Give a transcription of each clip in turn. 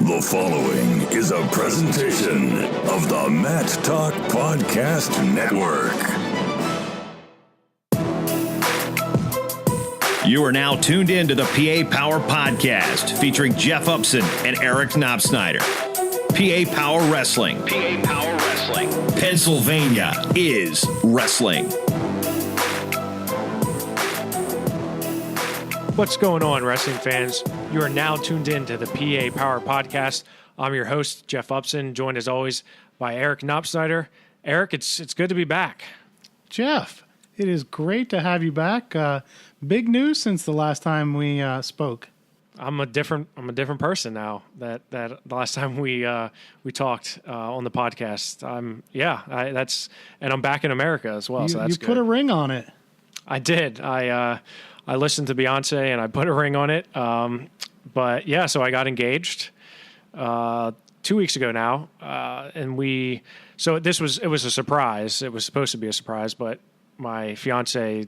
The following is a presentation of the Matt Talk Podcast Network. You are now tuned in to the PA Power Podcast, featuring Jeff Upson and Eric Knopsnyder. PA Power Wrestling. PA Power Wrestling. Pennsylvania is wrestling. What's going on, wrestling fans? You are now tuned in to the PA Power Podcast. I'm your host, Jeff Upson, joined as always by Eric Knopsnyder. Eric, it's good to be back. Jeff, it is great to have you back. Big news since the last time we spoke. I'm a different person now. That the last time we talked on the podcast. And I'm back in America as well. So that's you put a ring on it. I did. I listened to Beyonce and I put a ring on it. But yeah, so I got engaged 2 weeks ago now, and it was a surprise. It was supposed to be a surprise, but my fiance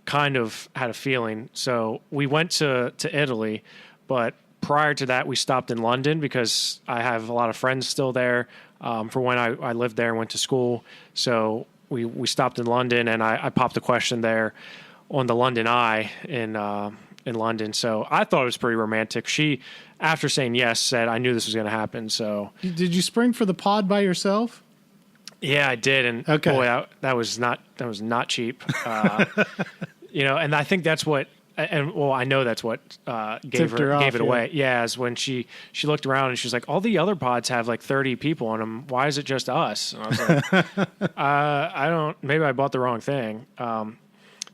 kind of had a feeling. So we went to Italy, but prior to that, we stopped in London because I have a lot of friends still there for when I lived there and went to school. So we stopped in London, and I popped a question there on the London Eye in London. So I thought it was pretty romantic. She, after saying yes, said, I knew this was going to happen. So did you spring for the pod by yourself? Yeah, I did. And okay. Boy, that was not cheap. And I think that's what, I know that's what gave it away. Yeah, is when she looked around and she was like, all the other pods have like 30 people on them. Why is it just us? And I was like, maybe I bought the wrong thing.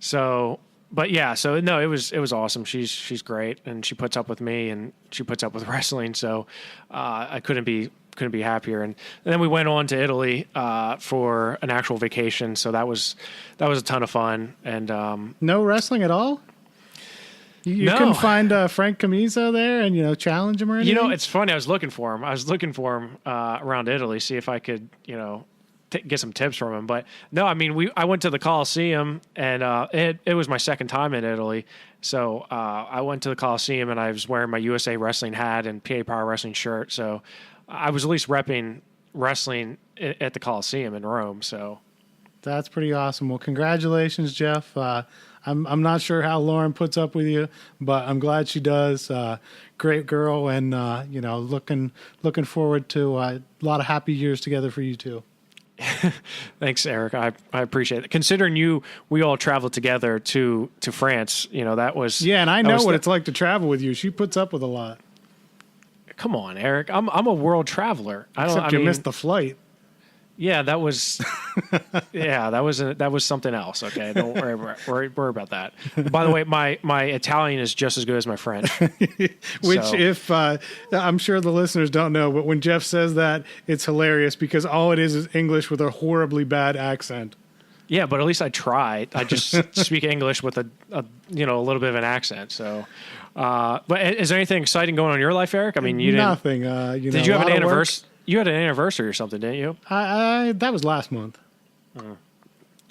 So no, it was awesome. She's great, and she puts up with me, and she puts up with wrestling. So I couldn't be happier. And then we went on to Italy for an actual vacation. So that was a ton of fun. And no wrestling at all. You couldn't find Frank Camiso there and challenge him or anything? It's funny. I was looking for him around Italy, see if I could get some tips from him. But no, I went to the Coliseum, and it was my second time in Italy. So I went to the Coliseum, and I was wearing my USA Wrestling hat and PA Power Wrestling shirt. So I was at least repping wrestling at the Coliseum in Rome. So that's pretty awesome. Well, congratulations, Jeff. I'm not sure how Lauren puts up with you, but I'm glad she does. Great girl, and looking forward to a lot of happy years together for you too. Thanks, Eric. I appreciate it. Considering we all traveled together to France, that was... Yeah, and I know what it's like to travel with you. She puts up with a lot. Come on, Eric. I'm a world traveler. Except you missed the flight. Yeah, that was... that was something else. Okay, don't worry about that. By the way, my Italian is just as good as my French. If I'm sure the listeners don't know, but when Jeff says that, it's hilarious because all it is English with a horribly bad accent. Yeah, but at least I tried. I just speak English with a little bit of an accent. So, but is there anything exciting going on in your life, Eric? You didn't. Nothing. Did you have an anniversary? You had an anniversary or something, didn't you? That was last month.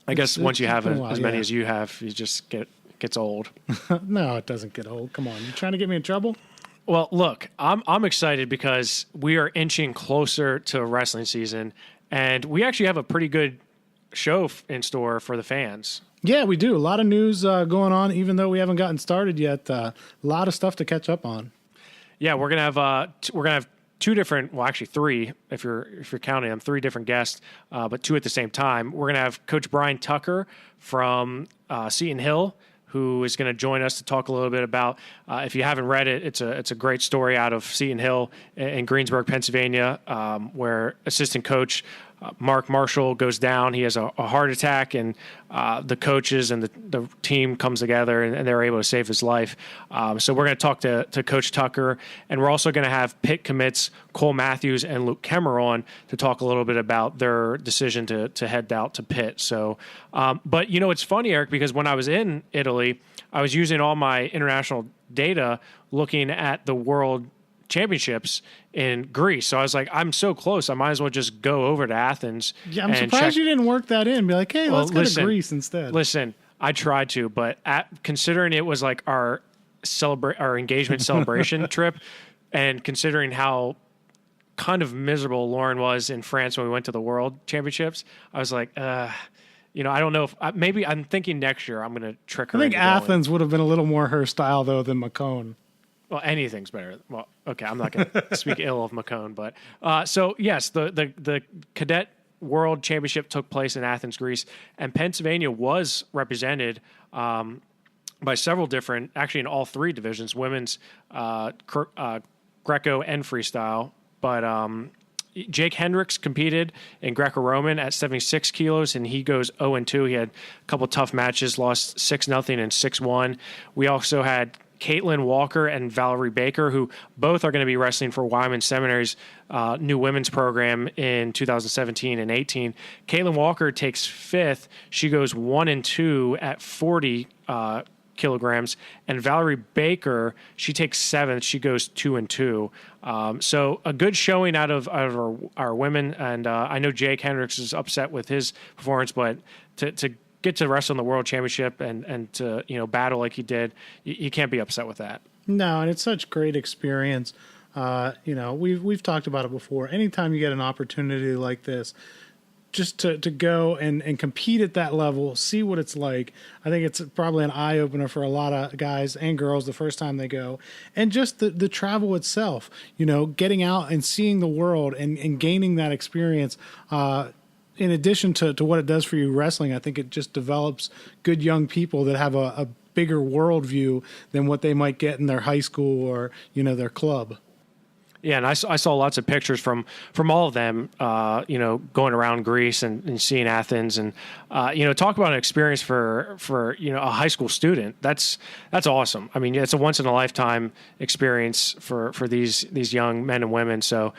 I guess once you have as many as you have, you just gets old. No, it doesn't get old. Come on, you trying to get me in trouble? Well, look, I'm excited because we are inching closer to wrestling season, and we actually have a pretty good show in store for the fans. Yeah, we do. A lot of news going on, even though we haven't gotten started yet. A lot of stuff to catch up on. Yeah, we're gonna have two different, well, actually three, if you're counting them, three different guests, but two at the same time. We're going to have Coach Brian Tucker from Seton Hill, who is going to join us to talk a little bit about, if you haven't read it, it's a great story out of Seton Hill in Greensburg, Pennsylvania, where assistant coach Mark Marshall goes down. He has a heart attack, and the coaches and the team comes together, and they're able to save his life. So we're going to talk to Coach Tucker, and we're also going to have Pitt commits Cole Matthews and Luke Kemerer on to talk a little bit about their decision to head out to Pitt. So, but it's funny, Eric, because when I was in Italy, I was using all my international data looking at the World Championships in Greece. So I was like, I'm so close. I might as well just go over to Athens. Yeah, I'm surprised you didn't work that in. Be like, hey, let's go to Greece instead. Listen, I tried to, but considering it was like our engagement celebration trip, And considering how kind of miserable Lauren was in France when we went to the World Championships, I was like, I don't know if maybe I'm thinking next year I'm going to trick her. I think Athens would have been a little more her style though than Macomb. Well, anything's better. Well, okay, I'm not going to speak ill of Macomb, but so yes, the Cadet World Championship took place in Athens, Greece, and Pennsylvania was represented by several different, actually in all three divisions, women's, Greco and freestyle. But Jake Hendricks competed in Greco-Roman at 76 kilos, and he goes 0-2. He had a couple tough matches, lost 6-0 and 6-1. We also had Caitlin Walker and Valerie Baker, who both are going to be wrestling for Wyman Seminary's new women's program in 2017 and 18. Caitlin Walker takes 5th. She goes 1-2 at 40 kilograms, and Valerie Baker, she takes 7th. She goes 2-2. So a good showing out of our women, and I know Jake Hendricks is upset with his performance, but to get to wrestle in the World Championship and to battle like he did, you can't be upset with that. No, and it's such great experience. We've talked about it before. Anytime you get an opportunity like this, just to go and compete at that level, see what it's like. I think it's probably an eye-opener for a lot of guys and girls the first time they go. And just the travel itself, getting out and seeing the world and gaining that experience, in addition to what it does for you wrestling, I think it just develops good young people that have a bigger worldview than what they might get in their high school or, their club. Yeah, and I saw lots of pictures from all of them, going around Greece and seeing Athens, and talk about an experience for a high school student. That's awesome. I mean, it's a once in a lifetime experience for these young men and women. So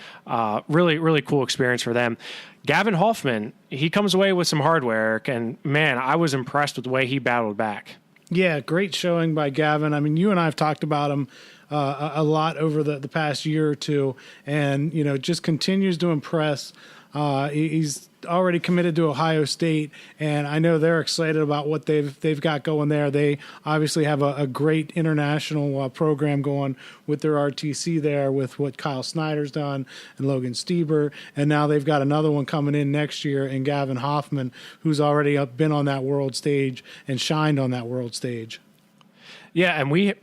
really, really cool experience for them. Gavin Hoffman, he comes away with some hardware, and man, I was impressed with the way he battled back. Yeah, great showing by Gavin. I mean, you and I have talked about him a lot over the past year or two, and just continues to impress. He's already committed to Ohio State, and I know they're excited about what they've got going there. They obviously have a great international program going with their RTC there, with what Kyle Snyder's done and Logan Stieber, and now they've got another one coming in next year in Gavin Hoffman, who's already been on that world stage and shined on that world stage. Yeah, and we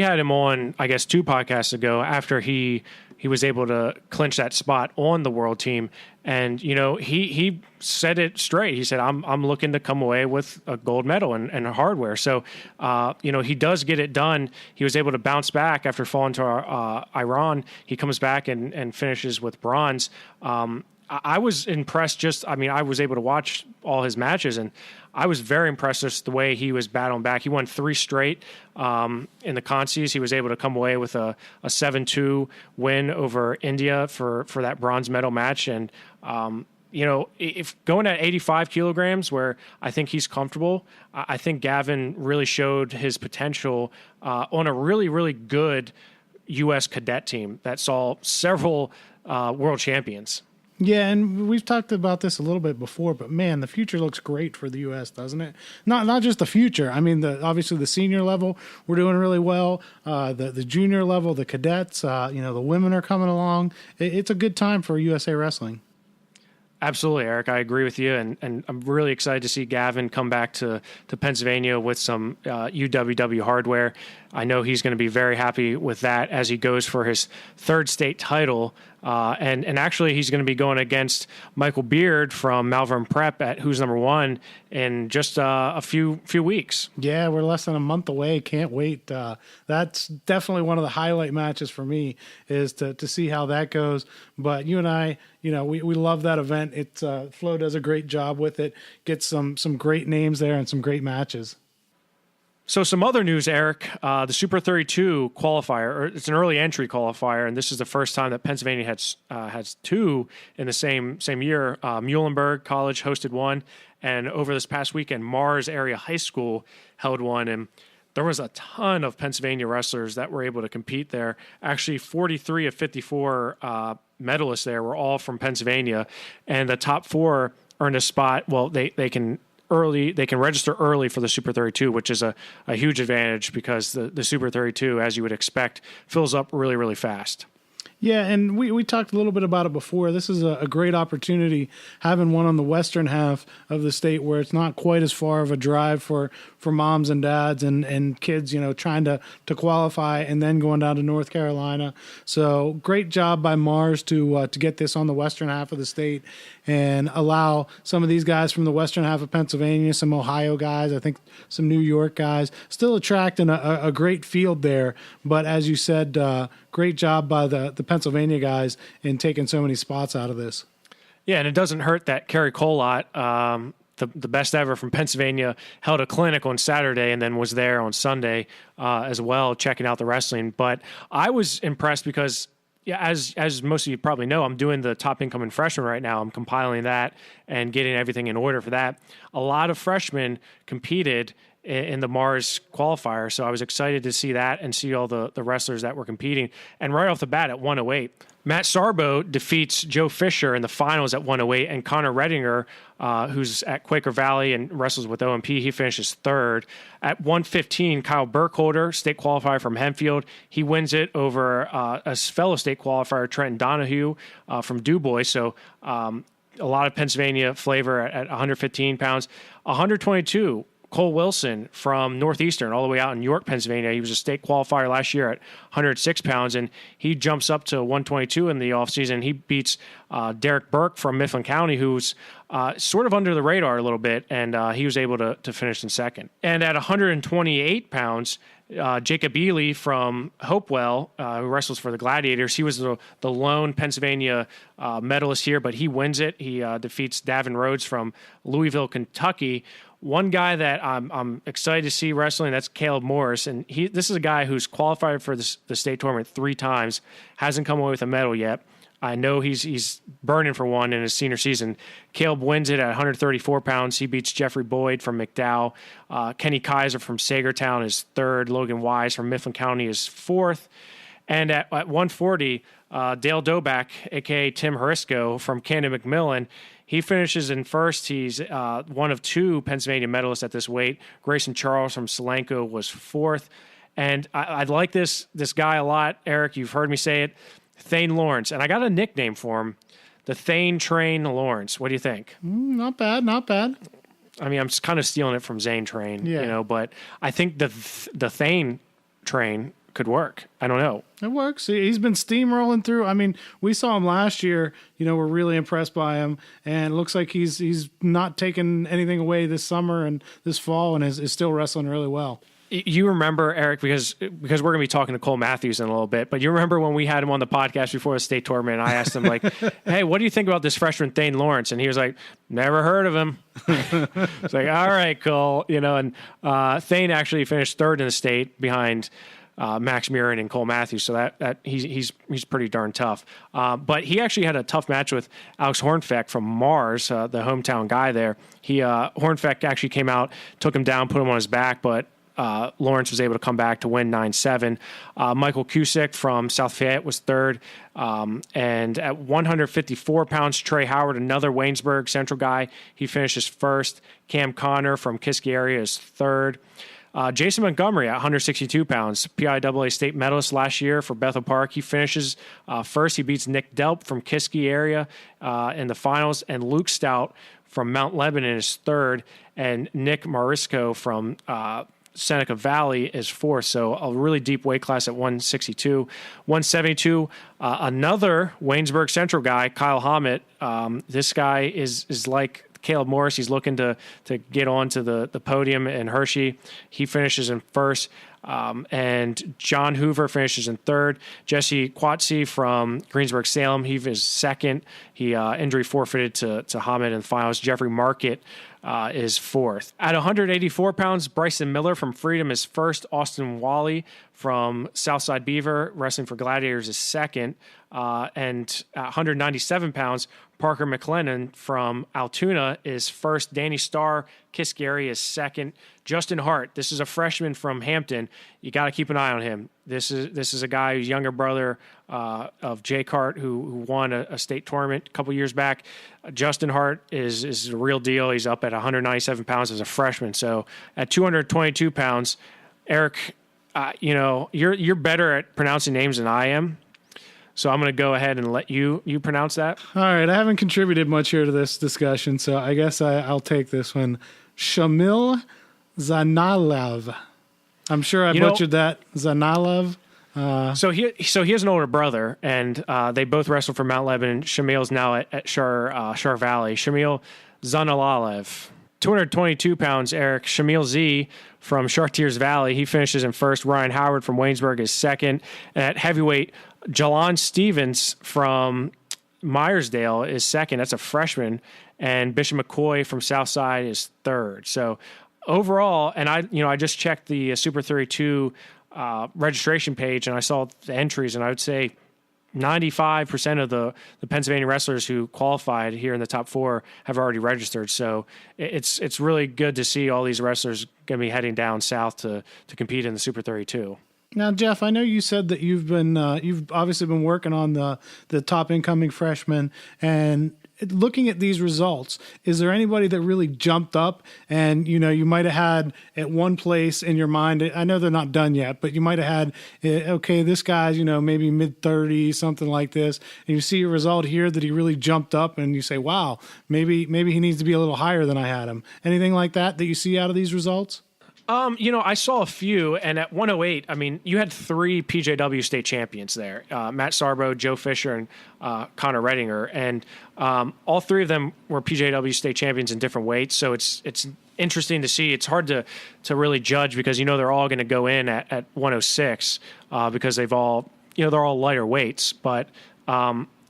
had him on, I guess, 2 podcasts ago after he was able to clinch that spot on the world team. And, he said it straight. He said, I'm looking to come away with a gold medal and hardware. So, he does get it done. He was able to bounce back after falling to Iran. He comes back and finishes with bronze. I was impressed I was able to watch all his matches, and I was very impressed with the way he was battling back. He won 3 straight in the consies. He was able to come away with a 7-2 win over India for that bronze medal match. And, if going at 85 kilograms, where I think he's comfortable, I think Gavin really showed his potential on a really, really good U.S. cadet team that saw several world champions. Yeah, and we've talked about this a little bit before, but man, the future looks great for the U.S., doesn't it? Not just the future. I mean, obviously the senior level, we're doing really well. The junior level, the cadets, the women are coming along. It's a good time for USA Wrestling. Absolutely, Eric. I agree with you, and I'm really excited to see Gavin come back to Pennsylvania with some UWW hardware. I know he's going to be very happy with that as he goes for his 3rd state title. And actually, he's going to be going against Michael Beard from Malvern Prep at Who's Number One in just a few weeks. Yeah, we're less than a month away. Can't wait. That's definitely one of the highlight matches for me, is to see how that goes. But you and I, we love that event. Flo does a great job with it. Gets some great names there and some great matches. So some other news, Eric, the Super 32 qualifier, it's an early entry qualifier, and this is the first time that Pennsylvania has 2 in the same year. Muhlenberg College hosted one, and over this past weekend, Mars Area High School held one, and there was a ton of Pennsylvania wrestlers that were able to compete there. Actually, 43 of 54 medalists there were all from Pennsylvania, and the top 4 earned a spot. Well, they can register early for the Super 32, which is a huge advantage because the Super 32, as you would expect, fills up really, really fast. Yeah, and we talked a little bit about it before. This is a great opportunity, having one on the western half of the state where it's not quite as far of a drive for moms and dads and kids, trying to qualify and then going down to North Carolina. So great job by Mars to get this on the western half of the state and allow some of these guys from the western half of Pennsylvania, some Ohio guys, I think some New York guys, still attracting a great field there. But as you said, great job by the Pennsylvania guys in taking so many spots out of this. Yeah, and it doesn't hurt that Kerry Colott, the best ever from Pennsylvania, held a clinic on Saturday and then was there on Sunday as well, checking out the wrestling. But I was impressed because, as most of you probably know, I'm doing the top incoming freshman right now. I'm compiling that and getting everything in order for that. A lot of freshmen competed in the Mars qualifier, so I was excited to see that and see all the wrestlers that were competing. And right off the bat at 108, Matt Sarbo defeats Joe Fisher in the finals at 108, and Connor Redinger, who's at Quaker Valley and wrestles with OMP, he finishes third. At 115, Kyle Burkholder, state qualifier from Hempfield, he wins it over a fellow state qualifier, Trenton Donahue from DuBois. So a lot of Pennsylvania flavor at 115 pounds. 122, Cole Wilson from Northeastern, all the way out in York, Pennsylvania. He was a state qualifier last year at 106 pounds, and he jumps up to 122 in the offseason. He beats Derek Burke from Mifflin County, who's sort of under the radar a little bit, and he was able to finish in second. And at 128 pounds, Jacob Ely from Hopewell, who wrestles for the Gladiators, he was the lone Pennsylvania medalist here, but he wins it. He defeats Davin Rhodes from Louisville, Kentucky. One guy that I'm excited to see wrestling, that's Caleb Morris, and this is a guy who's qualified for the state tournament 3 times, hasn't come away with a medal yet. I know he's burning for one in his senior season. Caleb wins it at 134 pounds. He beats Jeffrey Boyd from McDowell. Kenny Kaiser from Sagertown is third. Logan Wise from Mifflin County is fourth. And at 140, Dale Doback, a.k.a. Tim Harisco from Camden McMillan, he finishes in first. He's one of 2 Pennsylvania medalists at this weight. Grayson Charles from Solanco was fourth. And I like this guy a lot. Eric, you've heard me say it. Thane Lawrence. And I got a nickname for him, the Thane Train Lawrence. What do you think? Not bad, not bad. I mean, I'm just kind of stealing it from Zane Train, but I think the Thane Train could work. I don't know. It works. He's been steamrolling through. I mean, we saw him last year. We're really impressed by him, and it looks like he's not taking anything away this summer and this fall, and is still wrestling really well. You remember, Eric, because we're going to be talking to Cole Matthews in a little bit, but you remember when we had him on the podcast before the state tournament, and I asked him, like, hey, what do you think about this freshman Thane Lawrence? And he was like, never heard of him. It's like, all right, Cole. And Thane actually finished third in the state behind Max Murin and Cole Matthews, so that he's pretty darn tough. But he actually had a tough match with Alex Hornfeck from Mars, the hometown guy there. Hornfeck actually came out, took him down, put him on his back, but Lawrence was able to come back to win 9-7. Michael Cusick from South Fayette was third. And at 154 pounds, Trey Howard, another Waynesburg Central guy, he finishes first. Cam Connor from Kiski area is third. Jason Montgomery at 162 pounds, PIAA state medalist last year for Bethel Park. He finishes first. He beats Nick Delp from Kiski area in the finals, and Luke Stout from Mount Lebanon is third, and Nick Marisco from Seneca Valley is fourth. So a really deep weight class at 162. 172, another Waynesburg Central guy, Kyle Hammett. This guy is like Caleb Morris. He's looking to get onto the podium in Hershey. He finishes in first. And John Hoover finishes in third. Jesse Quatsi from Greensburg Salem, he is second. He injury forfeited to Hammett in the finals. Jeffrey Market is fourth. At 184 pounds, Bryson Miller from Freedom is first. Austin Wally from Southside Beaver, wrestling for Gladiators, is second. And at 197 pounds, Parker McLennan from Altoona is first. Danny Starr, Kiski area, is second. Justin Hart, this is a freshman from Hampton. You got to keep an eye on him. This is a guy who's younger brother of Jake Hart, who won a state tournament a couple years back. Justin Hart is a real deal. He's up at 197 pounds as a freshman. So at 222 pounds, Eric, you're better at pronouncing names than I am. So I'm going to go ahead and let you pronounce that. All right, I haven't contributed much here to this discussion, so I guess I'll take this one. Shamil Zanalev. I'm sure I butchered that. Zanalev. So he has an older brother, and they both wrestled for Mount Lebanon. Shamil's now at Shar Valley. Shamil Zanalev. 222 pounds, Eric. Shamil Z from Chartiers Valley. He finishes in first. Ryan Howard from Waynesburg is second. And at heavyweight, Jalon Stevens from Myersdale is second. That's a freshman. And Bishop McCoy from Southside is third. So overall, and I just checked the Super 32 registration page, and I saw the entries, and I would say 95% of the Pennsylvania wrestlers who qualified here in the top 4 have already registered. So it's really good to see all these wrestlers going to be heading down south to compete in the Super 32. Now, Jeff, I know you said that you've obviously been working on the top incoming freshmen, and looking at these results, is there anybody that really jumped up and, you might have had at one place in your mind? I know they're not done yet, but you might have had, okay, this guy's, maybe mid-30s, something like this. And you see a result here that he really jumped up and you say, wow, maybe he needs to be a little higher than I had him. Anything like that you see out of these results? I saw a few, and at 108, you had 3 PJW state champions there, Matt Sarbo, Joe Fisher, and Connor Redinger, and all 3 of them were PJW state champions in different weights, so it's interesting to see. It's hard to really judge because, they're all going to go in at 106 because they're all lighter weights, but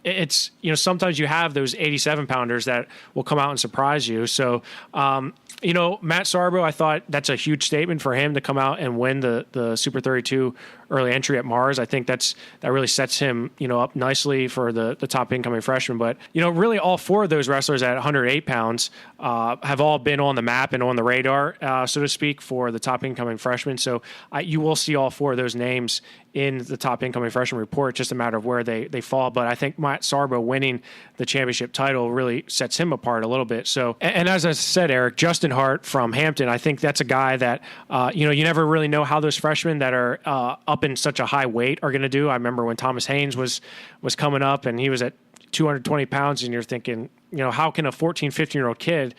it's, sometimes you have those 87-pounders that will come out and surprise you, so Matt Sarbo, I thought that's a huge statement for him to come out and win the Super 32 early entry at Mars. I think that really sets him, up nicely for the top incoming freshman. But, really all 4 of those wrestlers at 108 pounds have all been on the map and on the radar, so to speak, for the top incoming freshmen. So you will see all 4 of those names in the top incoming freshman report, just a matter of where they fall. But I think Matt Sarbo winning the championship title really sets him apart a little bit. So, and as I said, Eric, Justin Hart from Hampton, I think that's a guy that, you never really know how those freshmen that are up in such a high weight are going to do. I remember when Thomas Haynes was coming up and he was at 220 pounds, and you're thinking, how can a 14, 15-year-old kid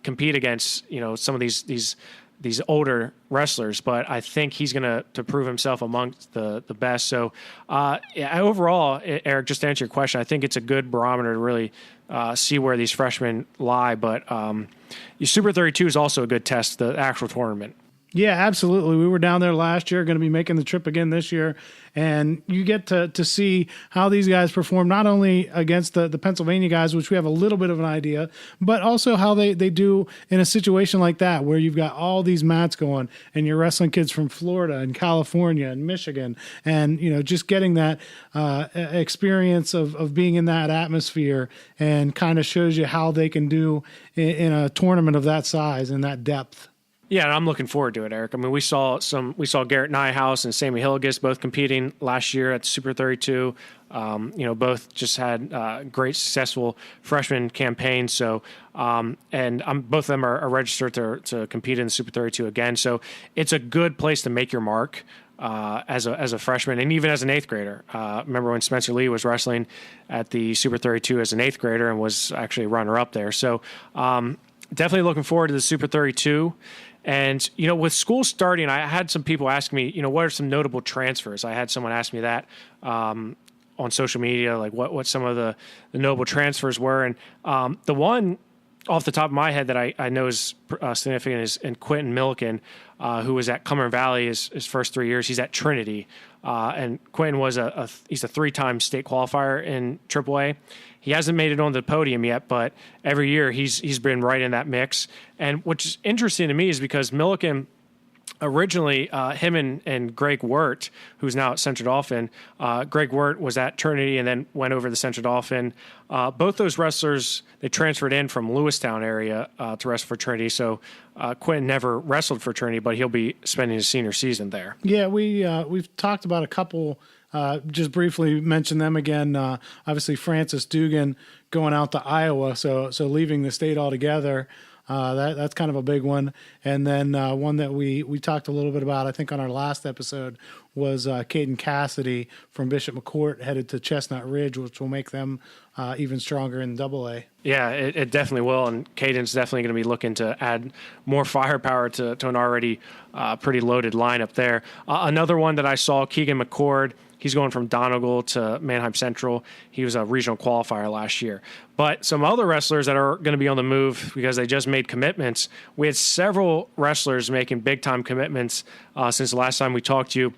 compete against, some of these older wrestlers? But I think he's going to prove himself amongst the best. So overall, Eric, just to answer your question, I think it's a good barometer to really see where these freshmen lie. But Super 32 is also a good test, the actual tournament. Yeah, absolutely. We were down there last year, going to be making the trip again this year. And you get to see how these guys perform, not only against the Pennsylvania guys, which we have a little bit of an idea, but also how they do in a situation like that, where you've got all these mats going and you're wrestling kids from Florida and California and Michigan. And, just getting that experience of being in that atmosphere and kind of shows you how they can do in a tournament of that size and that depth. Yeah, and I'm looking forward to it, Eric. We saw Garrett Nyhouse and Sammy Hilgis both competing last year at Super 32. Both just had great, successful freshman campaigns. So, and both of them are registered to compete in the Super 32 again. So it's a good place to make your mark as a freshman and even as an 8th grader. Remember when Spencer Lee was wrestling at the Super 32 as an 8th grader and was actually a runner-up there. So definitely looking forward to the Super 32. And, with school starting, I had some people ask me, what are some notable transfers? I had someone ask me that on social media, like what some of the notable transfers were. And the one off the top of my head that I know is significant is in Quentin Milliken, who was at Cumberland Valley his first 3 years. He's at Trinity. And Quentin was he's a 3-time state qualifier in AAA. He hasn't made it on the podium yet, but every year he's been right in that mix. And what's interesting to me is because Milliken, originally, him and Greg Wirt, who's now at Central Dauphin, Greg Wirt was at Trinity and then went over to Central Dauphin. Both those wrestlers, they transferred in from Lewistown area to wrestle for Trinity. So Quentin never wrestled for Trinity, but he'll be spending his senior season there. Yeah, we've talked about a couple. Just briefly mention them again. Obviously, Francis Dugan going out to Iowa, so leaving the state altogether. That's kind of a big one. And then one that we talked a little bit about, I think, on our last episode was Caden Cassidy from Bishop McCourt headed to Chestnut Ridge, which will make them even stronger in AA. Yeah, it definitely will. And Caden's definitely going to be looking to add more firepower to an already pretty loaded lineup there. Another one that I saw, Keegan McCord. He's going from Donegal to Manheim Central. He was a regional qualifier last year. But some other wrestlers that are going to be on the move because they just made commitments. We had several wrestlers making big-time commitments since the last time we talked to you,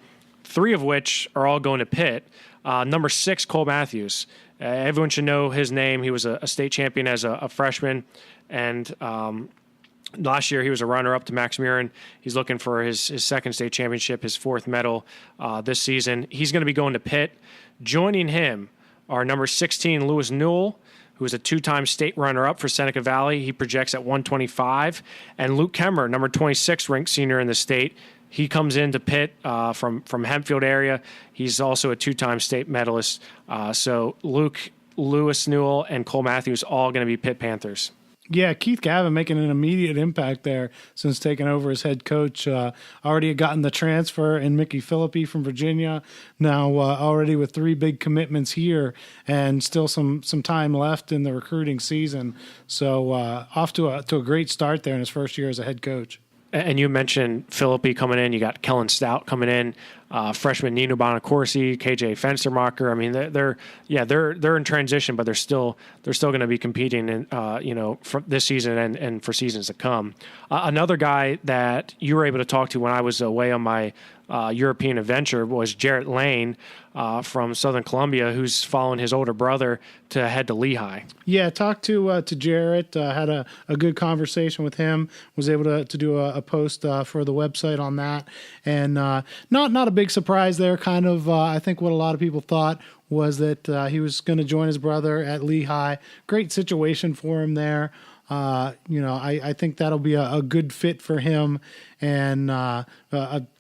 3 of which are all going to Pitt. Number 6, Cole Matthews. Everyone should know his name. He was a state champion as a freshman, and last year he was a runner-up to Max Murin. He's looking for his second state championship, his 4th medal this season. He's going to be going to Pitt. Joining him are number 16, Lewis Newell, who is a 2-time state runner-up for Seneca Valley. He projects at 125. And Luke Kemerer, number 26 ranked senior in the state. He comes into Pitt from Hempfield area. He's also a 2-time state medalist. So Luke, Lewis Newell, and Cole Matthews all going to be Pitt Panthers. Yeah, Keith Gavin making an immediate impact there since taking over as head coach. Already had gotten the transfer, and Mickey Philippi from Virginia. Now already with 3 big commitments here, and still some time left in the recruiting season. So off to a great start there in his first year as a head coach. And you mentioned Philippi coming in. You got Kellen Stout coming in, freshman Nino Bonacorsi, KJ Fenstermacher. I mean, they're in transition, but they're still going to be competing in for this season and for seasons to come. Another guy that you were able to talk to when I was away on my European adventure was Jarrett Lane from Southern Columbia, who's following his older brother to head to Lehigh. Yeah, talked to Jarrett, had a good conversation with him, was able to do a post for the website on that. And not a big surprise there, kind of I think what a lot of people thought was that he was going to join his brother at Lehigh. Great situation for him there. I think that'll be a good fit for him, and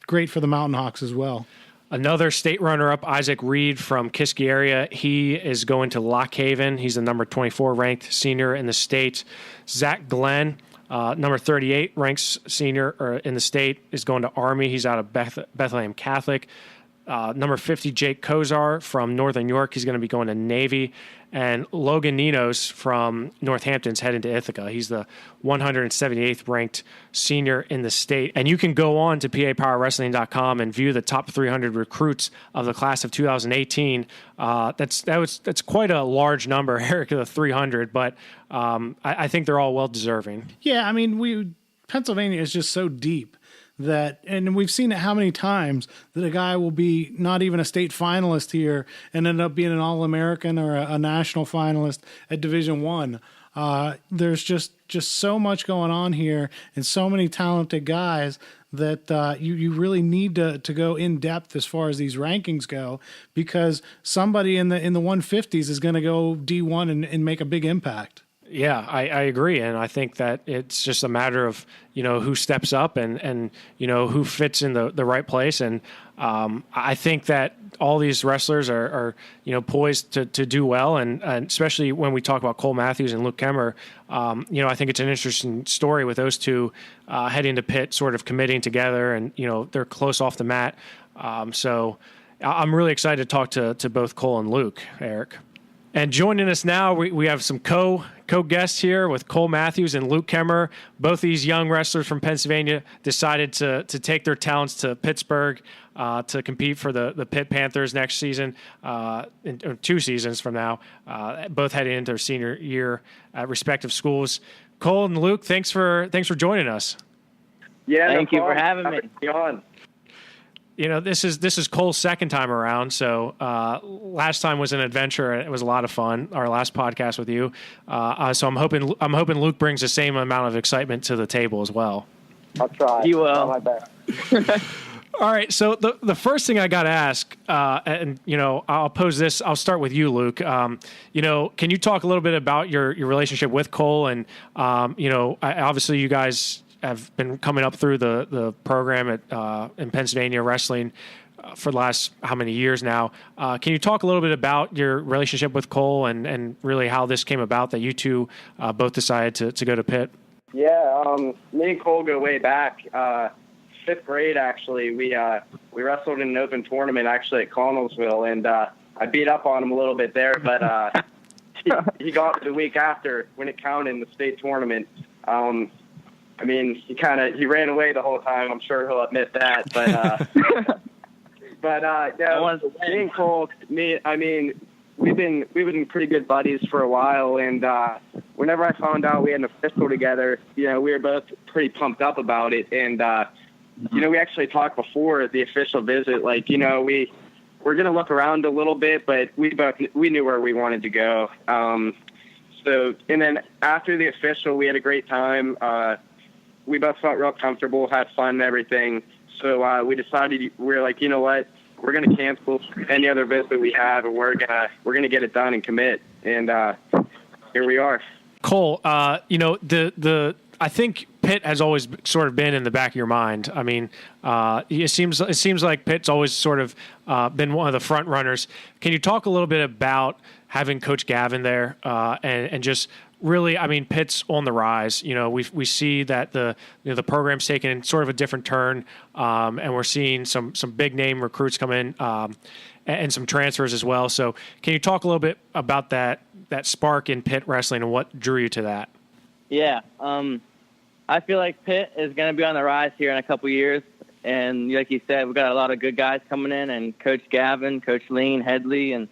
great for the Mountain Hawks as well. Another state runner-up, Isaac Reed from Kiski area. He is going to Lock Haven. He's the number 24 ranked senior in the state. Zach Glenn, number 38 ranked senior in the state, is going to Army. He's out of Bethlehem Catholic. Number 50, Jake Kozar from Northern York. He's going to be going to Navy. And Logan Ninos from Northampton's heading to Ithaca. He's the 178th ranked senior in the state. And you can go on to PAPowerWrestling.com and view the top 300 recruits of the class of 2018. That's quite a large number, Eric, the 300, but I think they're all well deserving. Yeah, I mean, Pennsylvania is just so deep. And we've seen it how many times that a guy will be not even a state finalist here and end up being an All-American or a national finalist at Division I. There's just so much going on here and so many talented guys that you really need to go in depth as far as these rankings go, because somebody in the 150s is going to go D1 and make a big impact. Yeah, I agree. And I think that it's just a matter of, who steps up and who fits in the right place. And I think that all these wrestlers are poised to do well. And especially when we talk about Cole Matthews and Luke Kemerer, I think it's an interesting story with those two heading to Pitt, sort of committing together, and, they're close off the mat. So I'm really excited to talk to both Cole and Luke, Eric. And joining us now, we have some co-guests here with Cole Matthews and Luke Kemerer. Both these young wrestlers from Pennsylvania decided to take their talents to Pittsburgh to compete for the Pitt Panthers next season, in 2 seasons from now, both heading into their senior year at respective schools. Cole and Luke, thanks for joining us. Yeah, thank you for having me. On. This is Cole's second time around. So last time was an adventure. It was a lot of fun. Our last podcast with you. So I'm hoping Luke brings the same amount of excitement to the table as well. I'll try. He will. I'll my best. All right. So the first thing I got to ask, and I'll pose this. I'll start with you, Luke. Can you talk a little bit about your relationship with Cole? And obviously you guys have been coming up through the program in Pennsylvania wrestling for the last how many years now. Can you talk a little bit about your relationship with Cole and really how this came about that you two both decided to go to Pitt? Yeah, me and Cole go way back. 5th grade, actually. We wrestled in an open tournament, actually, at Connellsville, and I beat up on him a little bit there, but he got the week after when it counted in the state tournament. I mean, he ran away the whole time. I'm sure he'll admit that, but yeah, me and Cole, we've been pretty good buddies for a while, and whenever I found out we had an official together, we were both pretty pumped up about it, and we actually talked before the official visit, like, we're going to look around a little bit, but we knew where we wanted to go. And then after the official, we had a great time. We both felt real comfortable, had fun and everything. So we decided, we're like, you know what? We're going to cancel any other visit we have, and we're gonna get it done and commit. And here we are. Cole, I think Pitt has always sort of been in the back of your mind. I mean, it seems like Pitt's always sort of been one of the front runners. Can you talk a little bit about having Coach Gavin there and just really, I mean, Pitt's on the rise. We see that the program's taken sort of a different turn, and we're seeing some big name recruits come in and some transfers as well. So, can you talk a little bit about that spark in Pitt wrestling and what drew you to that? Yeah, I feel like Pitt is going to be on the rise here in a couple years, and like you said, we've got a lot of good guys coming in, and Coach Gavin, Coach Lean, Headley, and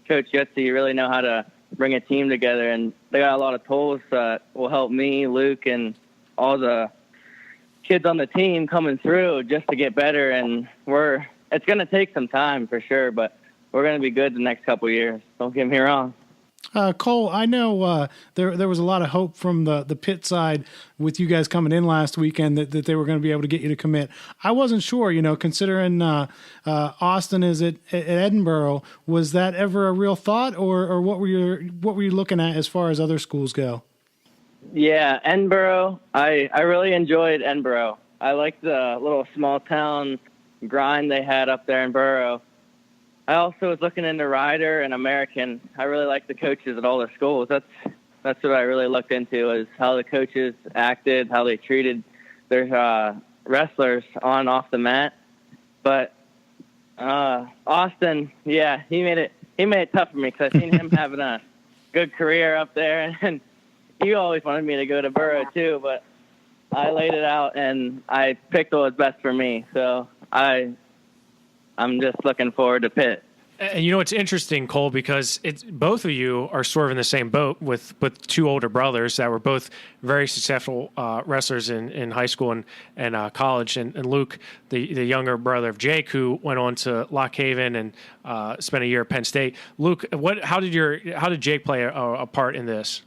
Coach Yutzi really know how to bring a team together, and they got a lot of tools that will help me, Luke, and all the kids on the team coming through just to get better. And it's going to take some time for sure, but we're going to be good the next couple of years. Don't get me wrong. Cole, I know there was a lot of hope from the Pitt side with you guys coming in last weekend that they were going to be able to get you to commit. I wasn't sure, considering Austin is at Edinboro. Was that ever a real thought, or what were you looking at as far as other schools go? Yeah, Edinboro. I really enjoyed Edinboro. I liked the little small town grind they had up there in Borough. I also was looking into Ryder and American. I really like the coaches at all the schools. That's what I really looked into, is how the coaches acted, how they treated their wrestlers on and off the mat. But Austin, yeah, he made it tough for me because I seen him having a good career up there, and he always wanted me to go to Borough too. But I laid it out and I picked what was best for me. So I'm just looking forward to Pitt. And it's interesting, Cole, because both of you are sort of in the same boat with two older brothers that were both very successful wrestlers in high school and college. And Luke, the younger brother of Jake, who went on to Lock Haven and spent a year at Penn State. Luke, how did Jake play a part in this?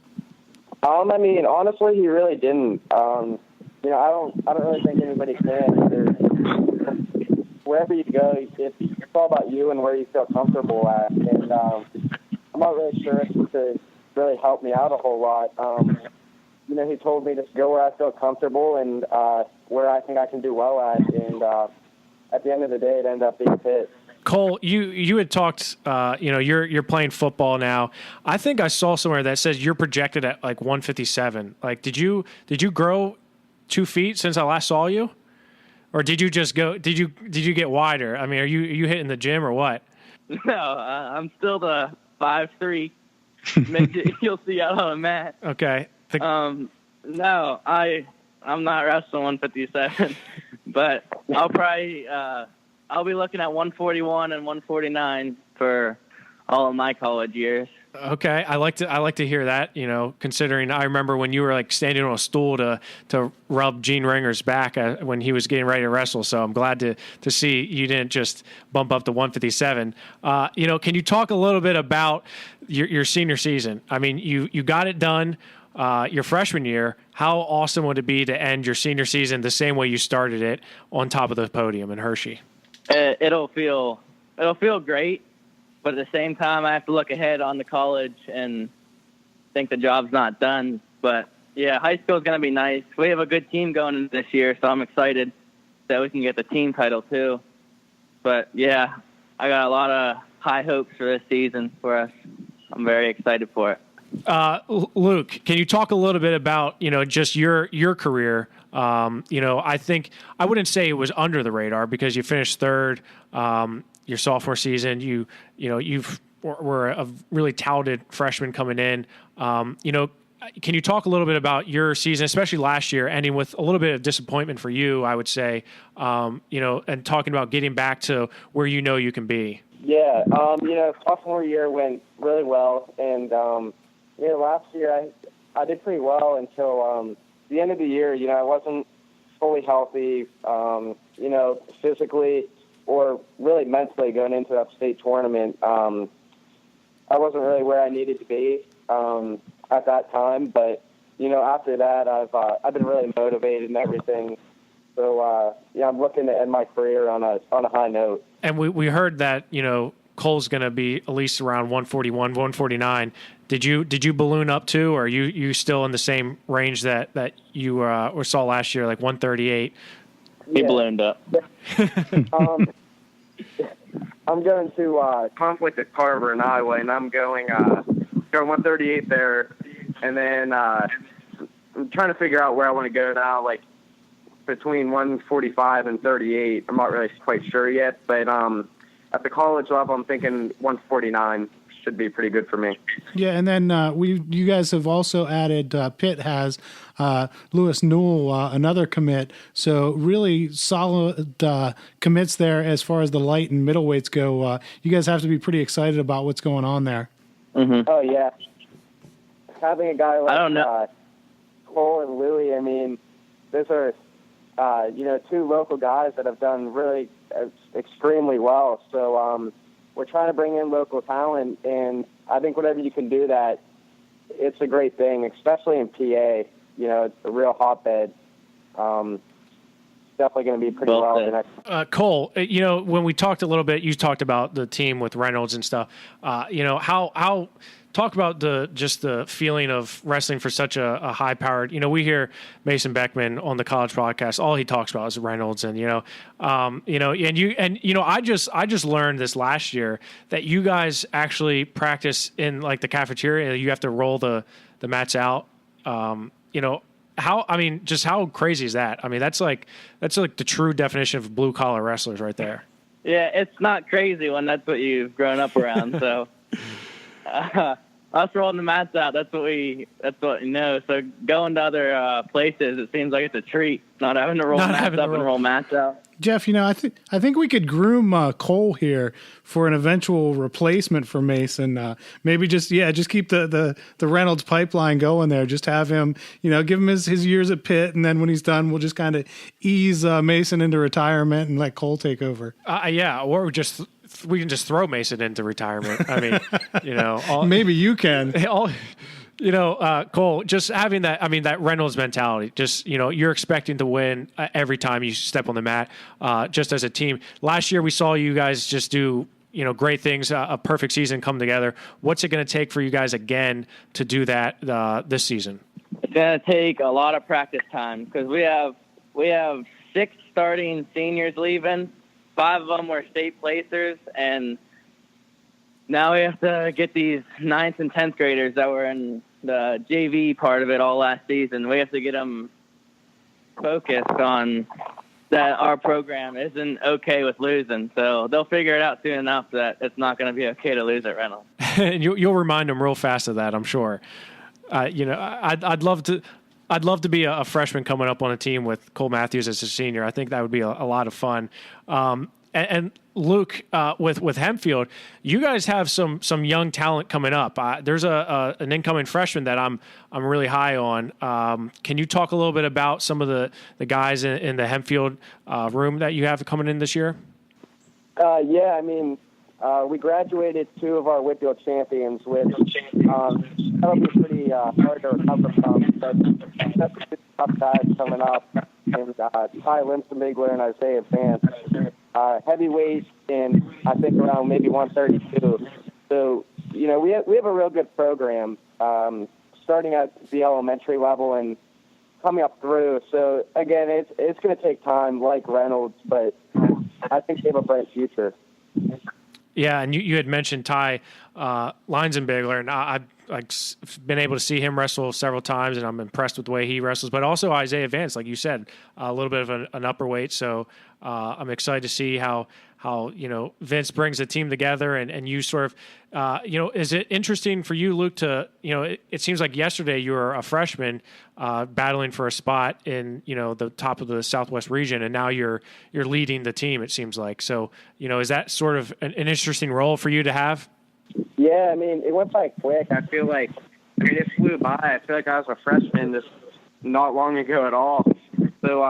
Honestly, he really didn't. I don't really think anybody can. Wherever you go, it's all about you and where you feel comfortable at. And I'm not really sure if he could really help me out a whole lot. He told me to go where I feel comfortable and where I think I can do well at. And at the end of the day, it ended up being Pitt. Cole, you had talked. You're playing football now. I think I saw somewhere that says you're projected at like 157. Like, did you grow 2 feet since I last saw you? Or did you just go? Did you get wider? I mean, are you hitting the gym or what? No, I'm still the 5'3" midget you'll see out on the mat. Okay. No, I'm not wrestling 157, but I'll probably I'll be looking at 141 and 149 for all of my college years. Okay, I like to hear that. Considering I remember when you were like standing on a stool to rub Gene Ringer's back when he was getting ready to wrestle. So I'm glad to see you didn't just bump up to 157. Can you talk a little bit about your senior season? I mean, you got it done your freshman year. How awesome would it be to end your senior season the same way you started it, on top of the podium in Hershey? It'll feel great. But at the same time, I have to look ahead on the college and think the job's not done. But, yeah, high school is going to be nice. We have a good team going into this year, so I'm excited that we can get the team title too. But, yeah, I got a lot of high hopes for this season for us. I'm very excited for it. Luke, can you talk a little bit about, just your career? I think I wouldn't say it was under the radar because you finished third your sophomore season. You were a really touted freshman coming in. Can you talk a little bit about your season, especially last year, ending with a little bit of disappointment for you, I would say, and talking about getting back to where you can be? Yeah, sophomore year went really well, and last year I did pretty well until the end of the year. I wasn't fully healthy, physically or really mentally going into that state tournament. I wasn't really where I needed to be at that time, but after that I've been really motivated and everything. So I'm looking to end my career on a high note. And we heard that Cole's going to be at least around 141, 149. Did you balloon up too, or are you still in the same range that you saw last year, like 138? He ballooned up. I'm going to conflict at Carver in Iowa, and I'm going 138 there, and then I'm trying to figure out where I want to go now, like between 145 and 38. I'm not really quite sure yet, but at the college level, I'm thinking 149 should be pretty good for me. Yeah, and then you guys have also added, Pitt has Lewis Newell, another commit. So really solid commits there as far as the light and middleweights go. You guys have to be pretty excited about what's going on there. Mm-hmm. Oh, yeah. Having a guy like Cole and Louie, I mean, those are, two local guys that have done really extremely well. So we're trying to bring in local talent, and I think whenever you can do that, it's a great thing, especially in PA. It's a real hotbed. Definitely going to be pretty well. Cole, when we talked a little bit, you talked about the team with Reynolds and stuff. How talk about the feeling of wrestling for such a high powered. We hear Mason Beckman on the college broadcast. All he talks about is Reynolds, and I just learned this last year that you guys actually practice in like the cafeteria. You have to roll the mats out. How crazy is that? I mean, that's like the true definition of blue collar wrestlers right there. Yeah, it's not crazy when that's what you've grown up around. So us rolling the mats out, that's what you know. So going to other places, it seems like it's a treat not having to roll mats up and roll mats out. Jeff, I think we could groom Cole here for an eventual replacement for Mason. Maybe just keep the Reynolds pipeline going there. Just have him, give him his years at Pitt, and then when he's done, we'll just kind of ease Mason into retirement and let Cole take over. Or we can just throw Mason into retirement. I mean, maybe you can. Cole, just having that Reynolds mentality, you're expecting to win every time you step on the mat, just as a team. Last year we saw you guys just do, great things, a perfect season come together. What's it going to take for you guys again to do that this season? It's going to take a lot of practice time because we have 6 starting seniors leaving. 5 of them were state placers, and now we have to get these 9th and 10th graders that were in the JV part of it all last season. We have to get them focused on that our program isn't okay with losing. So they'll figure it out soon enough that it's not going to be okay to lose at Reynolds. And you'll remind them real fast of that, I'm sure. I'd love to be a freshman coming up on a team with Cole Matthews as a senior. I think that would be a lot of fun. And Luke, with Hempfield, you guys have some young talent coming up. There's an incoming freshman that I'm really high on. Can you talk a little bit about some of the guys in the Hempfield room that you have coming in this year? We graduated 2 of our Whitfield champions, which that'll be pretty hard to recover from. But that's a good tough guys coming up, and Ty Limsomigler and Isaiah Vance. Heavyweight, and I think around maybe 132. So, we have a real good program, starting at the elementary level and coming up through. So, again, it's going to take time like Reynolds, but I think they have a bright future. Yeah, and you had mentioned Ty Leinzenbigler, and I've been able to see him wrestle several times, and I'm impressed with the way he wrestles. But also Isaiah Vance, like you said, a little bit of an upper weight. So I'm excited to see how Vince brings the team together, and you sort of, is it interesting for you, Luke, to, it seems like yesterday you were a freshman battling for a spot in, the top of the Southwest region, and now you're leading the team, it seems like. So, is that sort of an interesting role for you to have? Yeah, I mean, it went by quick. I feel like, it flew by. I feel like I was a freshman just not long ago at all. So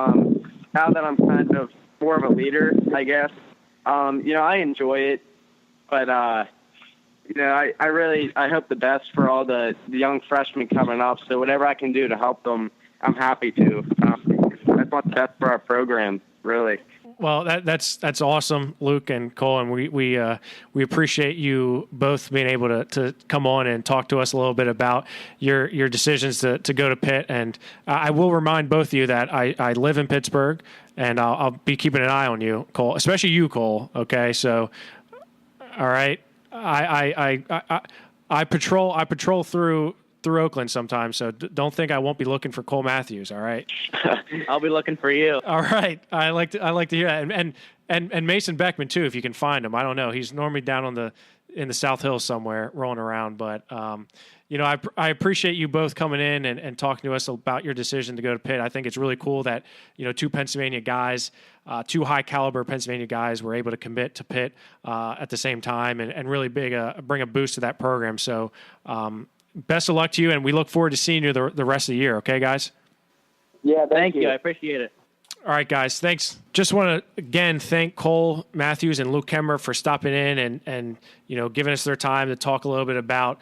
now that I'm kind of more of a leader, I guess, I enjoy it. But, I hope the best for all the young freshmen coming up. So whatever I can do to help them, I'm happy to. I want the best for our program, really. Well, that's awesome, Luke and Cole, and we appreciate you both being able to come on and talk to us a little bit about your decisions to go to Pitt. And I will remind both of you that I live in Pittsburgh, and I'll be keeping an eye on you, Cole, especially you, Cole. Okay, so all right, I patrol through Oakland sometimes, so don't think I won't be looking for Cole Matthews. All right, I'll be looking for you. All right, I like to hear that, and Mason Beckman too, if you can find him. I don't know, he's normally down in the South Hills somewhere rolling around, but I appreciate you both coming in and talking to us about your decision to go to Pitt. I think it's really cool that two Pennsylvania guys, two high caliber Pennsylvania guys, were able to commit to Pitt at the same time and really bring a boost to that program. So. Best of luck to you, and we look forward to seeing you the rest of the year. Okay, guys? Yeah, thank you. I appreciate it. All right, guys. Thanks. Just want to, again, thank Cole Matthews and Luke Kemerer for stopping in and giving us their time to talk a little bit about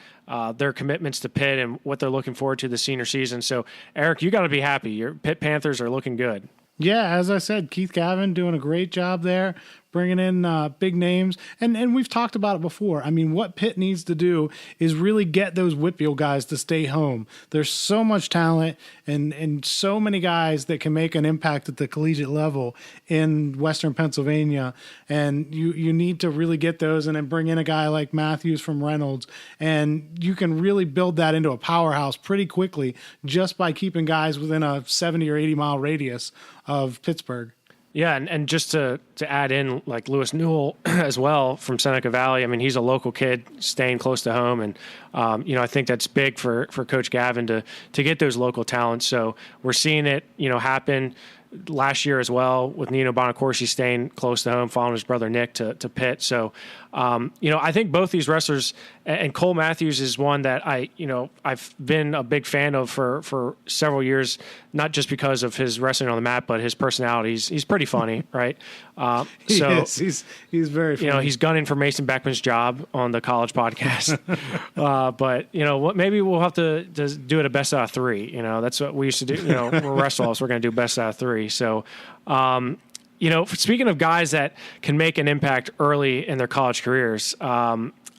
their commitments to Pitt and what they're looking forward to the senior season. So, Eric, you got to be happy. Your Pitt Panthers are looking good. Yeah, as I said, Keith Gavin doing a great job there, bringing in big names. And we've talked about it before. I mean, what Pitt needs to do is really get those Whitfield guys to stay home. There's so much talent and so many guys that can make an impact at the collegiate level in Western Pennsylvania. And you need to really get those and then bring in a guy like Matthews from Reynolds. And you can really build that into a powerhouse pretty quickly just by keeping guys within a 70 or 80 mile radius of Pittsburgh. Yeah, and just to add in, like Lewis Newell as well from Seneca Valley. I mean, he's a local kid staying close to home, and I think that's big for Coach Gavin to get those local talents. So we're seeing it, happen last year as well with Nino Bonacorsi staying close to home, following his brother Nick to Pitt. So, I think both these wrestlers, and Cole Matthews is one that I've been a big fan of for several years, not just because of his wrestling on the mat, but his personality. He's pretty funny, right? He's very funny. He's gunning for Mason Beckman's job on the college podcast. But maybe we'll have to do it a best out of three. That's what we used to do. We're wrestlers. We're going to do best out of three. So, speaking of guys that can make an impact early in their college careers,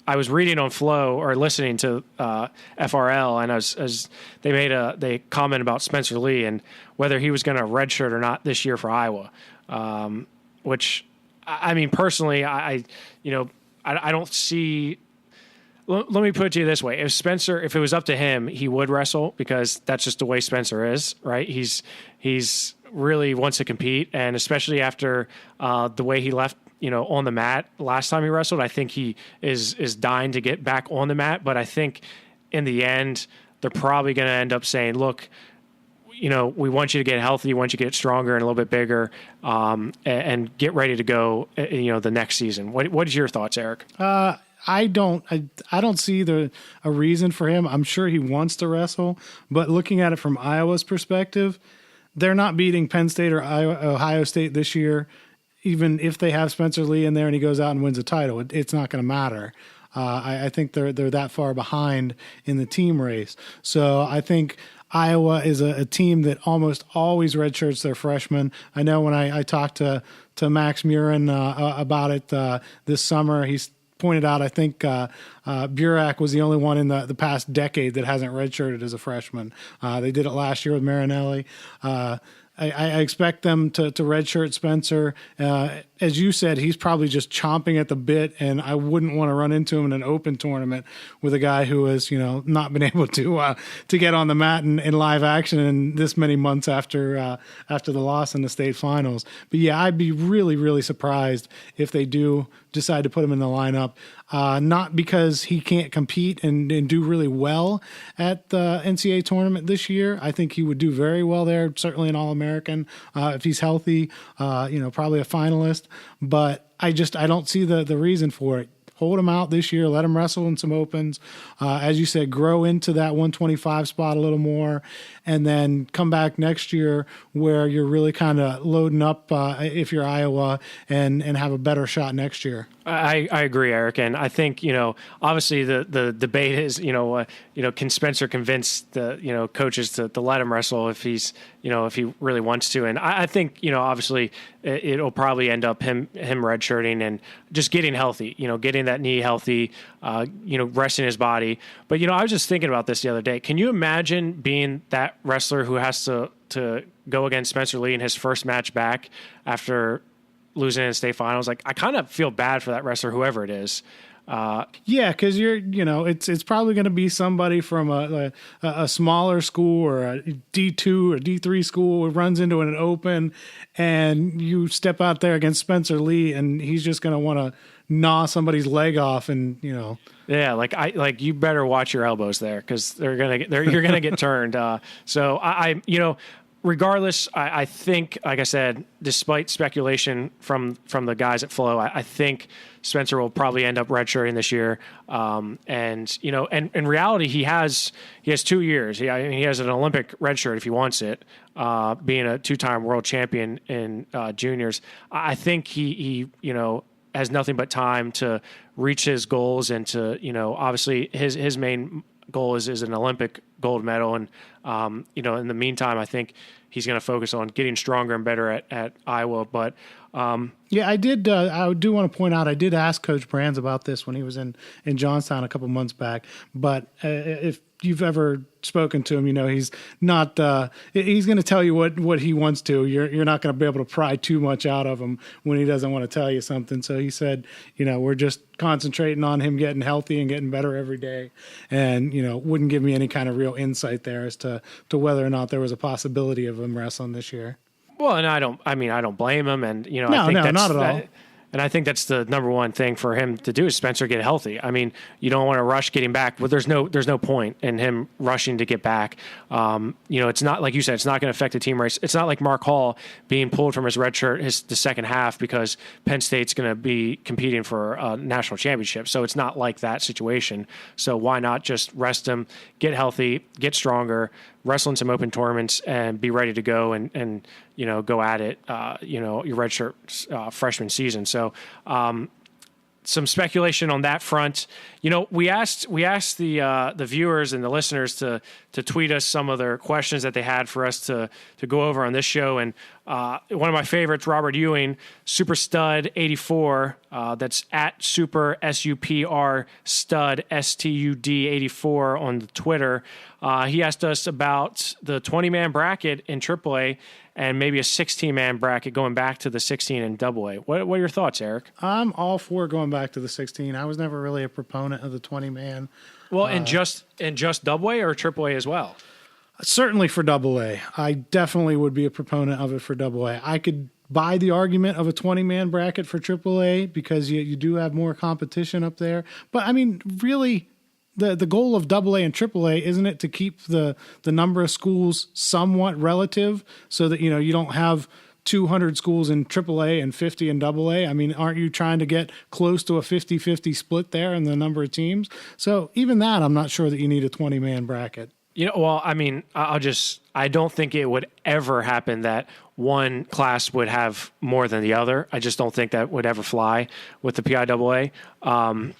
I was reading on Flow or listening to FRL, and they comment about Spencer Lee and whether he was going to redshirt or not this year for Iowa. Which, I mean, personally, I don't see. Let me put it to you this way: if it was up to him, he would wrestle because that's just the way Spencer is, right? He's really wants to compete, and especially after the way he left, on the mat last time he wrestled, I think he is dying to get back on the mat. But I think in the end, they're probably going to end up saying, look, we want you to get healthy, we want you to get stronger and a little bit bigger, and get ready to go, the next season. What is your thoughts, Eric? I don't see a reason for him. I'm sure he wants to wrestle, but looking at it from Iowa's perspective, they're not beating Penn State or Ohio State this year. Even if they have Spencer Lee in there and he goes out and wins a title, it's not going to matter. I think they're that far behind in the team race. So I think Iowa is a team that almost always redshirts their freshmen. I know when I talked to Max Murin about it this summer, he's pointed out, I think Burak was the only one in the past decade that hasn't redshirted as a freshman. They did it last year with Marinelli. I expect them to redshirt Spencer. As you said, he's probably just chomping at the bit, and I wouldn't want to run into him in an open tournament with a guy who has, not been able to get on the mat in live action in this many months after the loss in the state finals. But yeah, I'd be really, really surprised if they do decide to put him in the lineup. Not because he can't compete and do really well at the NCAA tournament this year. I think he would do very well there, certainly an All-American if he's healthy, probably a finalist. But I don't see the reason for it. Hold him out this year. Let him wrestle in some opens. As you said, grow into that 125 spot a little more, and then come back next year where you're really kind of loading up if you're Iowa and have a better shot next year. I agree, Eric, and I think obviously the debate is can Spencer convince the coaches to let him wrestle if he's if he really wants to, and I think obviously it'll probably end up him redshirting and just getting healthy, getting that knee healthy, resting his body. But I was just thinking about this the other day. Can you imagine being that wrestler who has to go against Spencer Lee in his first match back after losing in the state finals? Like, I kind of feel bad for that wrestler, whoever it is. Yeah, because it's probably going to be somebody from a smaller school or a D2 or D3 school who runs into an open, and you step out there against Spencer Lee, and he's just going to want to gnaw somebody's leg off, and Yeah, you better watch your elbows there because you're gonna get turned. So I regardless, I think, like I said, despite speculation from the guys at Flow, I think Spencer will probably end up redshirting this year. And in reality, he has 2 years. He has an Olympic redshirt if he wants it. Being a 2-time world champion in juniors, I think he has nothing but time to reach his goals and to, obviously his main goal is an Olympic gold medal. And, in the meantime, I think he's going to focus on getting stronger and better at Iowa. But, yeah, I do want to point out, I did ask Coach Brands about this when he was in Johnstown a couple months back. But if you've ever spoken to him, he's not. He's going to tell you what he wants to. You're not going to be able to pry too much out of him when he doesn't want to tell you something. So he said, we're just concentrating on him getting healthy and getting better every day, and wouldn't give me any kind of real insight there as to whether or not there was a possibility of him wrestling this year. Well, and I don't blame him, and I think that's, not at all. And I think that's the number one thing for him to do is Spencer get healthy. I mean, you don't want to rush getting back, but there's no point in him rushing to get back. It's not like you said, it's not going to affect the team race. It's not like Mark Hall being pulled from his red shirt the second half because Penn State's going to be competing for a national championship. So it's not like that situation. So why not just rest him, get healthy, get stronger, wrestle in some open tournaments, and be ready to go and go at it, your redshirt freshman season. So some speculation on that front. We asked the viewers and the listeners to tweet us some of their questions that they had for us to go over on this show. And one of my favorites, Robert Ewing, Super Stud 84, that's at Super SUPR Stud STUD 84 on the Twitter. He asked us about the 20-man bracket in AAA and maybe a 16-man bracket going back to the 16 in AA. What are your thoughts, Eric? I'm all for going back to the 16. I was never really a proponent of the 20-man. Well, and just AA or AAA as well? Certainly for AA. I definitely would be a proponent of it for AA. I could buy the argument of a 20-man bracket for AAA because you do have more competition up there. But, I mean, really, the goal of AA and AAA, isn't it to keep the number of schools somewhat relative so that, you don't have 200 schools in AAA and 50 in AA? I mean, aren't you trying to get close to a 50-50 split there in the number of teams? So even that, I'm not sure that you need a 20-man bracket. Well, I mean, I don't think it would ever happen that one class would have more than the other. I just don't think that would ever fly with the PIAA. I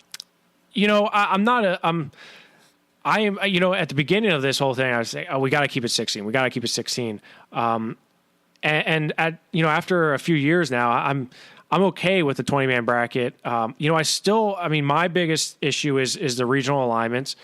am, at the beginning of this whole thing, I was saying, we got to keep it 16. We got to keep it 16. And after a few years now, I'm okay with the 20-man bracket. My biggest issue is the regional alignments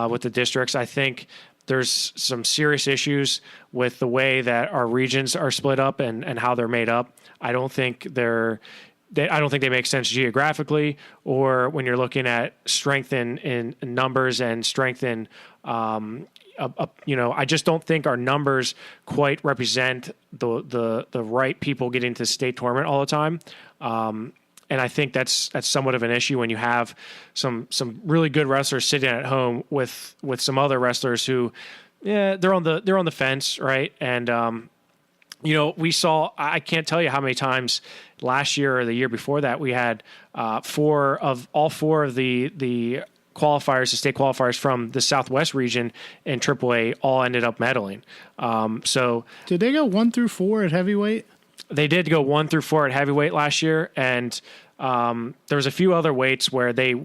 with the districts. I think there's some serious issues with the way that our regions are split up and how they're made up. I don't think they make sense geographically, or when you're looking at strength in numbers and strength in, I just don't think our numbers quite represent the right people getting to the state tournament all the time. And I think that's somewhat of an issue when you have some really good wrestlers sitting at home with some other wrestlers who, they're on the fence, right? And we saw, I can't tell you how many times last year or the year before that we had four of the qualifiers, the state qualifiers from the Southwest region in AAA all ended up medaling. So did they go 1 through 4 at heavyweight? They did go 1 through 4 at heavyweight last year, and there was a few other weights where they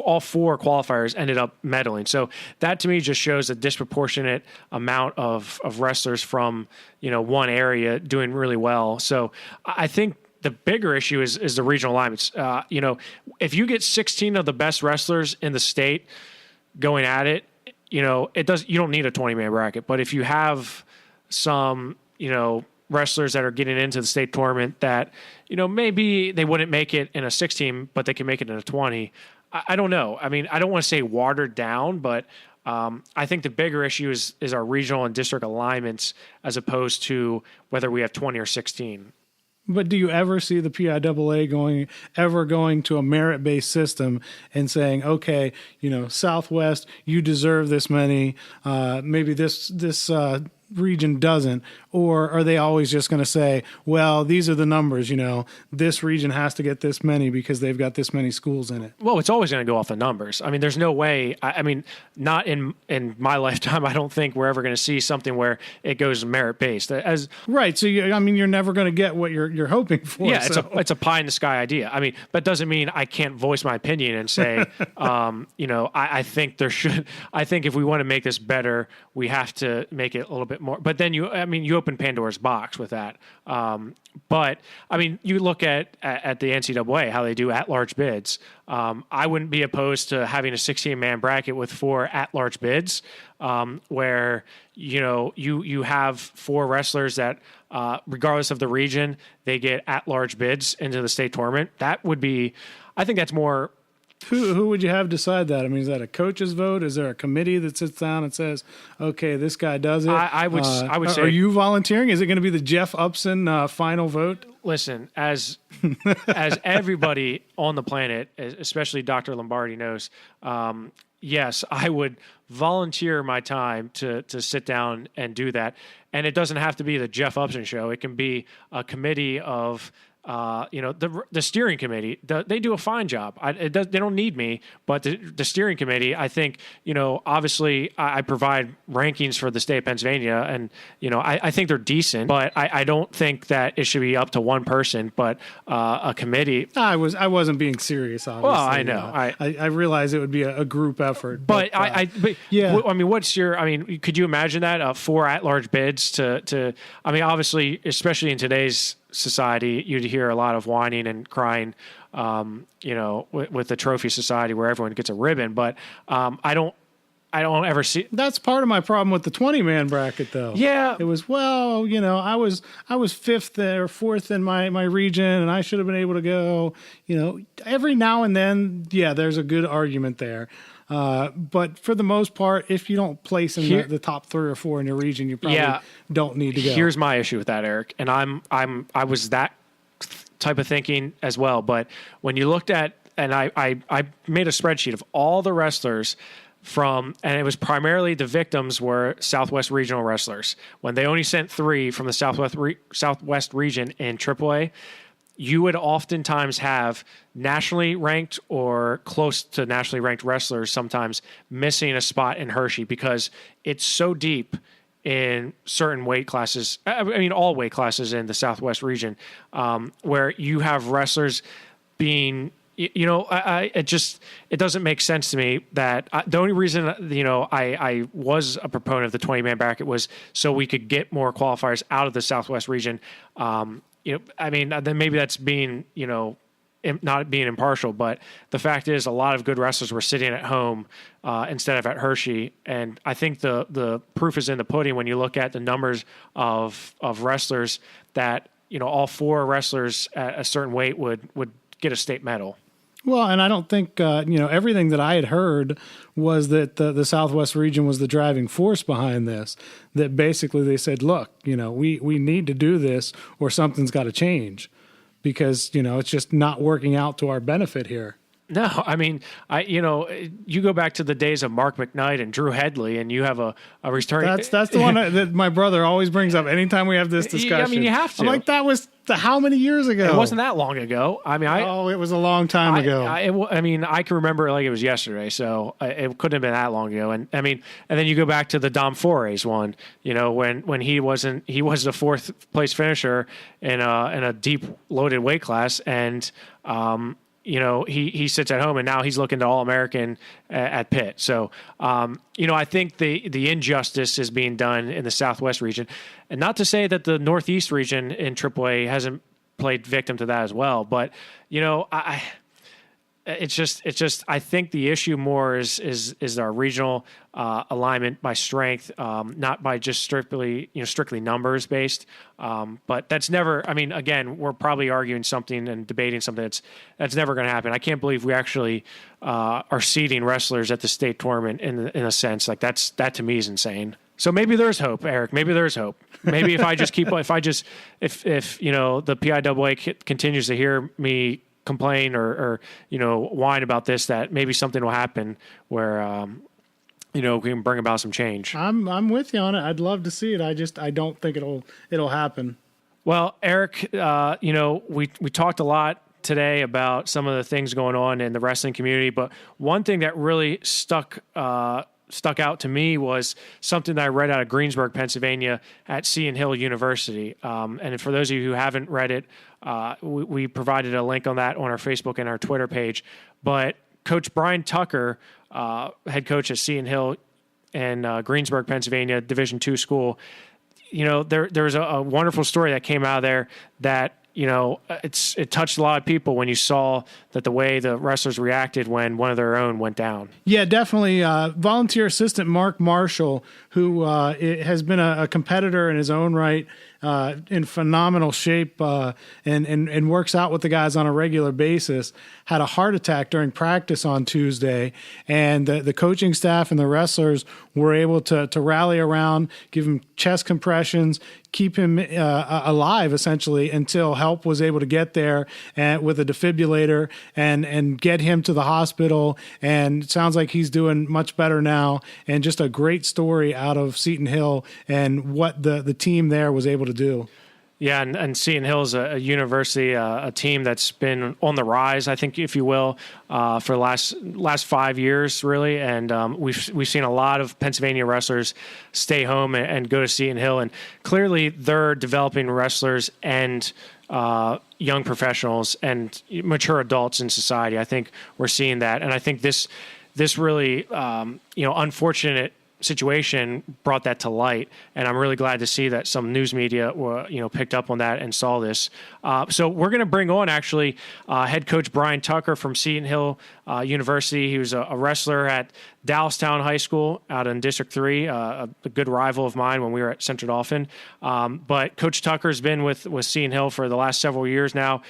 all 4 qualifiers ended up medaling. So that to me just shows a disproportionate amount of wrestlers from one area doing really well. So I think the bigger issue is the regional alignments. If you get 16 of the best wrestlers in the state going at it, you don't need a 20-man bracket. But if you have some wrestlers that are getting into the state tournament that, maybe they wouldn't make it in a 16, but they can make it in a 20. I don't know. I mean, I don't want to say watered down, but I think the bigger issue is our regional and district alignments as opposed to whether we have 20 or 16. But do you ever see the PIAA going to a merit-based system and saying, okay, Southwest, you deserve this many, maybe this region doesn't? Or are they always just going to say, well, these are the numbers, this region has to get this many because they've got this many schools in it? Well, it's always going to go off the numbers. I mean, there's no way. I mean, not in my lifetime. I don't think we're ever going to see something where it goes merit based. Right. So you're never going to get what you're hoping for. Yeah, it's a pie in the sky idea. I mean, but doesn't mean I can't voice my opinion and say, I think there should. I think if we want to make this better, we have to make it a little bit more. But then you open Pandora's box with that. But I mean, you look at the NCAA, how they do at-large bids. I wouldn't be opposed to having a 16-man bracket with 4 at-large bids, where you have 4 wrestlers that, regardless of the region, they get at-large bids into the state tournament. That would be, I think that's more. Who would you have decide that? I mean, is that a coach's vote? Is there a committee that sits down and says, okay, this guy does it? I would say. Are you volunteering? Is it going to be the Jeff Upson final vote? Listen, as everybody on the planet, especially Dr. Lombardi knows, yes, I would volunteer my time to sit down and do that. And it doesn't have to be the Jeff Upson show. It can be a committee of the steering committee, they do a fine job. They don't need me, but the steering committee, I think, obviously I provide rankings for the state of Pennsylvania, and, I think they're decent, but I don't think that it should be up to one person, but a committee. I wasn't being serious, obviously. Well, I know. I realize it would be a group effort. But yeah. I mean, could you imagine that? 4 at-large bids to obviously, especially in today's society, you'd hear a lot of whining and crying, with the trophy society where everyone gets a ribbon. But I don't ever see. That's part of my problem with the 20-man bracket, though. Yeah, it was I was 5th or 4th in my region, and I should have been able to go. Every now and then, there's a good argument there. But for the most part, if you don't place in the top 3 or 4 in your region, you probably don't need to go. Here's my issue with that, Eric, and I was that type of thinking as well. But when you looked at, and I made a spreadsheet of all the wrestlers and it was primarily the victims were Southwest regional wrestlers. When they only sent 3 from the Southwest region in AAA, you would oftentimes have nationally ranked or close to nationally ranked wrestlers sometimes missing a spot in Hershey because it's so deep in certain weight classes. I mean, all weight classes in the Southwest region, where you have wrestlers being, it doesn't make sense to me that the only reason, I was a proponent of the 20-man bracket was so we could get more qualifiers out of the Southwest region. Then maybe that's being, not being impartial, but the fact is a lot of good wrestlers were sitting at home instead of at Hershey. And I think the proof is in the pudding when you look at the numbers of wrestlers that, all 4 wrestlers at a certain weight would get a state medal. Well, and I don't think, everything that I had heard was that the Southwest region was the driving force behind this, that basically they said, look, we need to do this or something's got to change because, it's just not working out to our benefit here. No, I mean, you go back to the days of Mark McKnight and Drew Headley, and you have a returning. That's the one that my brother always brings up anytime we have this discussion. I mean, you have to. I'm like, that was how many years ago? It wasn't that long ago. I mean, it was a long time ago. I can remember it like it was yesterday, so it couldn't have been that long ago. And and then you go back to the Dom Forays one. When he was the 4th place finisher in a deep loaded weight class, and he sits at home and now he's looking to All-American at Pitt. So, I think the injustice is being done in the Southwest region, and not to say that the Northeast region in AAA hasn't played victim to that as well. But, it's just I think the issue more is our regional alignment by strength, not by just strictly numbers based. But that's never. I mean, again, we're probably arguing something and debating something that's never going to happen. I can't believe we actually are seeding wrestlers at the state tournament in a sense. Like that to me is insane. So maybe there's hope, Eric. Maybe there's hope. Maybe if the PIAA continues to hear me complain or whine about this, that maybe something will happen where we can bring about some change. I'm with you on it. I'd love to see it. I don't think it'll happen. Well, Eric, we talked a lot today about some of the things going on in the wrestling community, but one thing that really stuck out to me was something that I read out of Greensburg, Pennsylvania at Seton Hill University. And for those of you who haven't read it, we provided a link on that on our Facebook and our Twitter page. But Coach Brian Tucker, head coach at Seton Hill in Greensburg, Pennsylvania, Division II school, there was a wonderful story that came out of there that it touched a lot of people when you saw that the way the wrestlers reacted when one of their own went down. Yeah, definitely. Volunteer assistant Mark Marshall, who has been a competitor in his own right, in phenomenal shape, and works out with the guys on a regular basis, had a heart attack during practice on Tuesday, and the coaching staff and the wrestlers were able to rally around, give him chest compressions, keep him alive essentially until help was able to get there and with a defibrillator and get him to the hospital. And it sounds like he's doing much better now. And just a great story out of Seton Hill and what the team there was able to do. Yeah, and Seton Hill is a university, a team that's been on the rise, I think, if you will, for the last 5 years, really. And we've seen a lot of Pennsylvania wrestlers stay home and go to Seton Hill, and clearly they're developing wrestlers and young professionals and mature adults in society. I think we're seeing that, and I think this really unfortunate situation brought that to light, and I'm really glad to see that some news media picked up on that and saw this. So we're going to bring on actually head coach Brian Tucker from Seton Hill University. He was a wrestler at Dallastown High School out in District 3, a good rival of mine when we were at Central Dauphin. But Coach Tucker's been with Seton Hill for the last several years now.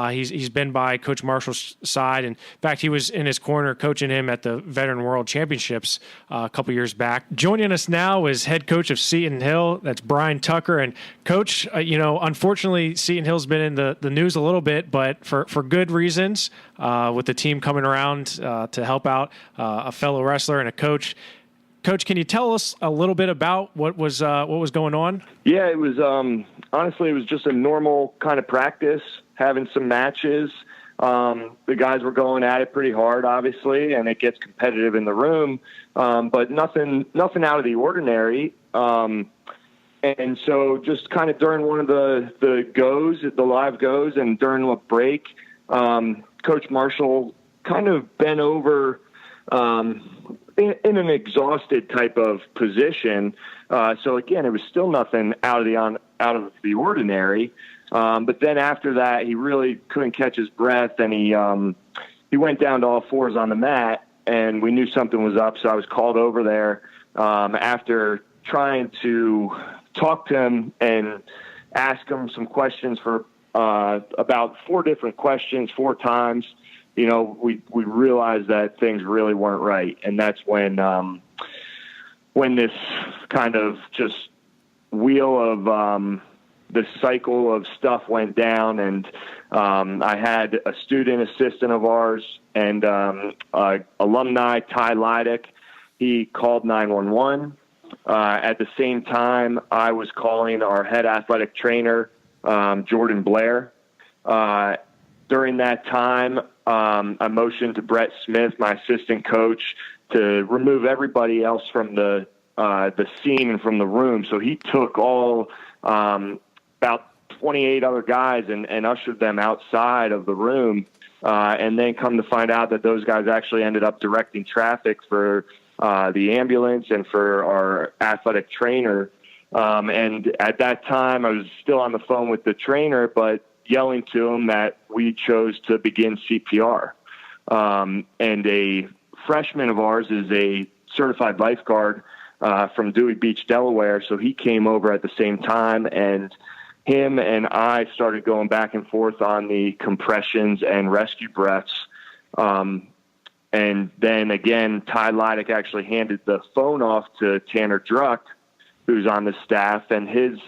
He's been by Coach Marshall's side. In fact, he was in his corner coaching him at the Veteran World Championships a couple years back. Joining us now is head coach of Seton Hill. That's Brian Tucker. And Coach, unfortunately, Seton Hill's been in the news a little bit, but for good reasons, with the team coming around to help out a fellow wrestler and a coach. Coach, can you tell us a little bit about what was going on? Yeah, it was honestly, it was just a normal kind of practice, having some matches. The guys were going at it pretty hard, obviously, and it gets competitive in the room, but nothing out of the ordinary. And so just kind of during one of the live goes, and during a break, Coach Marshall kind of bent over in an exhausted type of position. So again, it was still nothing out of the ordinary. But then after that, he really couldn't catch his breath, and he went down to all fours on the mat, and we knew something was up. So I was called over there after trying to talk to him and ask him some questions for about 4 different questions 4 times. We realized that things really weren't right, and that's when this kind of just wheel of the cycle of stuff went down, and I had a student assistant of ours and alumni, Ty Leidick. He called 911. At the same time, I was calling our head athletic trainer, Jordan Blair. During that time, I motioned to Brett Smith, my assistant coach, to remove everybody else from the scene and from the room. So he took all about 28 other guys and ushered them outside of the room, and then come to find out that those guys actually ended up directing traffic for the ambulance and for our athletic trainer. And at that time, I was still on the phone with the trainer, but yelling to him that we chose to begin CPR. And a freshman of ours is a certified lifeguard from Dewey Beach, Delaware. So he came over at the same time, and him and I started going back and forth on the compressions and rescue breaths. And then again, Ty Leidick actually handed the phone off to Tanner Druck, who's on the staff, and his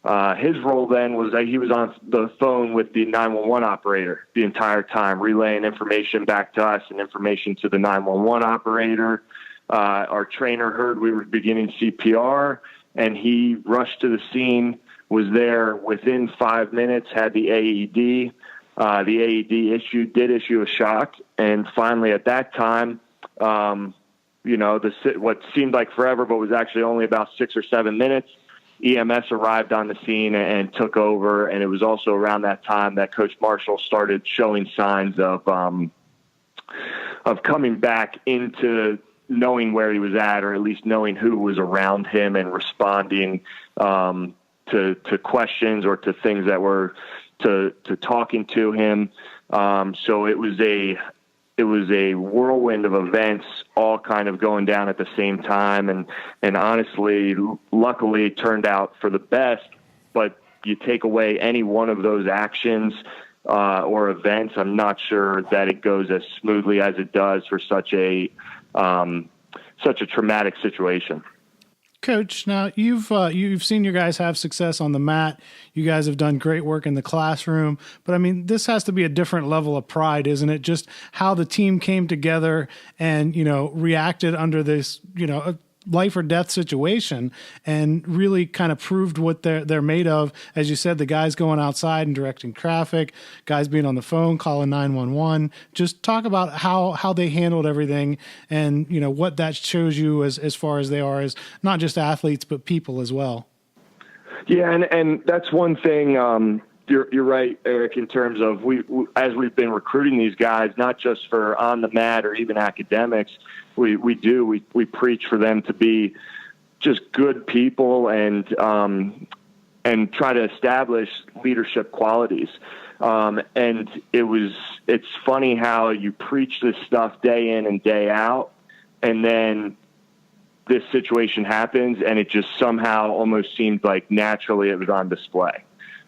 role then was that he was on the phone with the 911 operator the entire time, relaying information back to us and information to the 911 operator. Our trainer heard we were beginning CPR, and he rushed to the scene, was there within 5 minutes, had the AED. The AED did issue a shock, and finally at that time, what seemed like forever, but was actually only about 6 or 7 minutes, EMS arrived on the scene and took over. And it was also around that time that Coach Marshall started showing signs of coming back into knowing where he was at, or at least knowing who was around him and responding to questions or to things that were to talking to him. So it was a whirlwind of events all kind of going down at the same time. And honestly, luckily it turned out for the best, but you take away any one of those actions or events, I'm not sure that it goes as smoothly as it does for such a traumatic situation. Coach, now you've seen your guys have success on the mat. You guys have done great work in the classroom, but I mean, this has to be a different level of pride, isn't it? Just how the team came together and, reacted under this, a life or death situation, and really kind of proved what they're made of. As you said, the guys going outside and directing traffic, guys being on the phone, calling 911. Just talk about how they handled everything, and what that shows you as far as they are as not just athletes but people as well. Yeah, and that's one thing. You're right, Eric, in terms of as we've been recruiting these guys, not just for on the mat or even academics, we preach for them to be just good people and try to establish leadership qualities. And it's funny how you preach this stuff day in and day out, and then this situation happens and it just somehow almost seemed like naturally it was on display.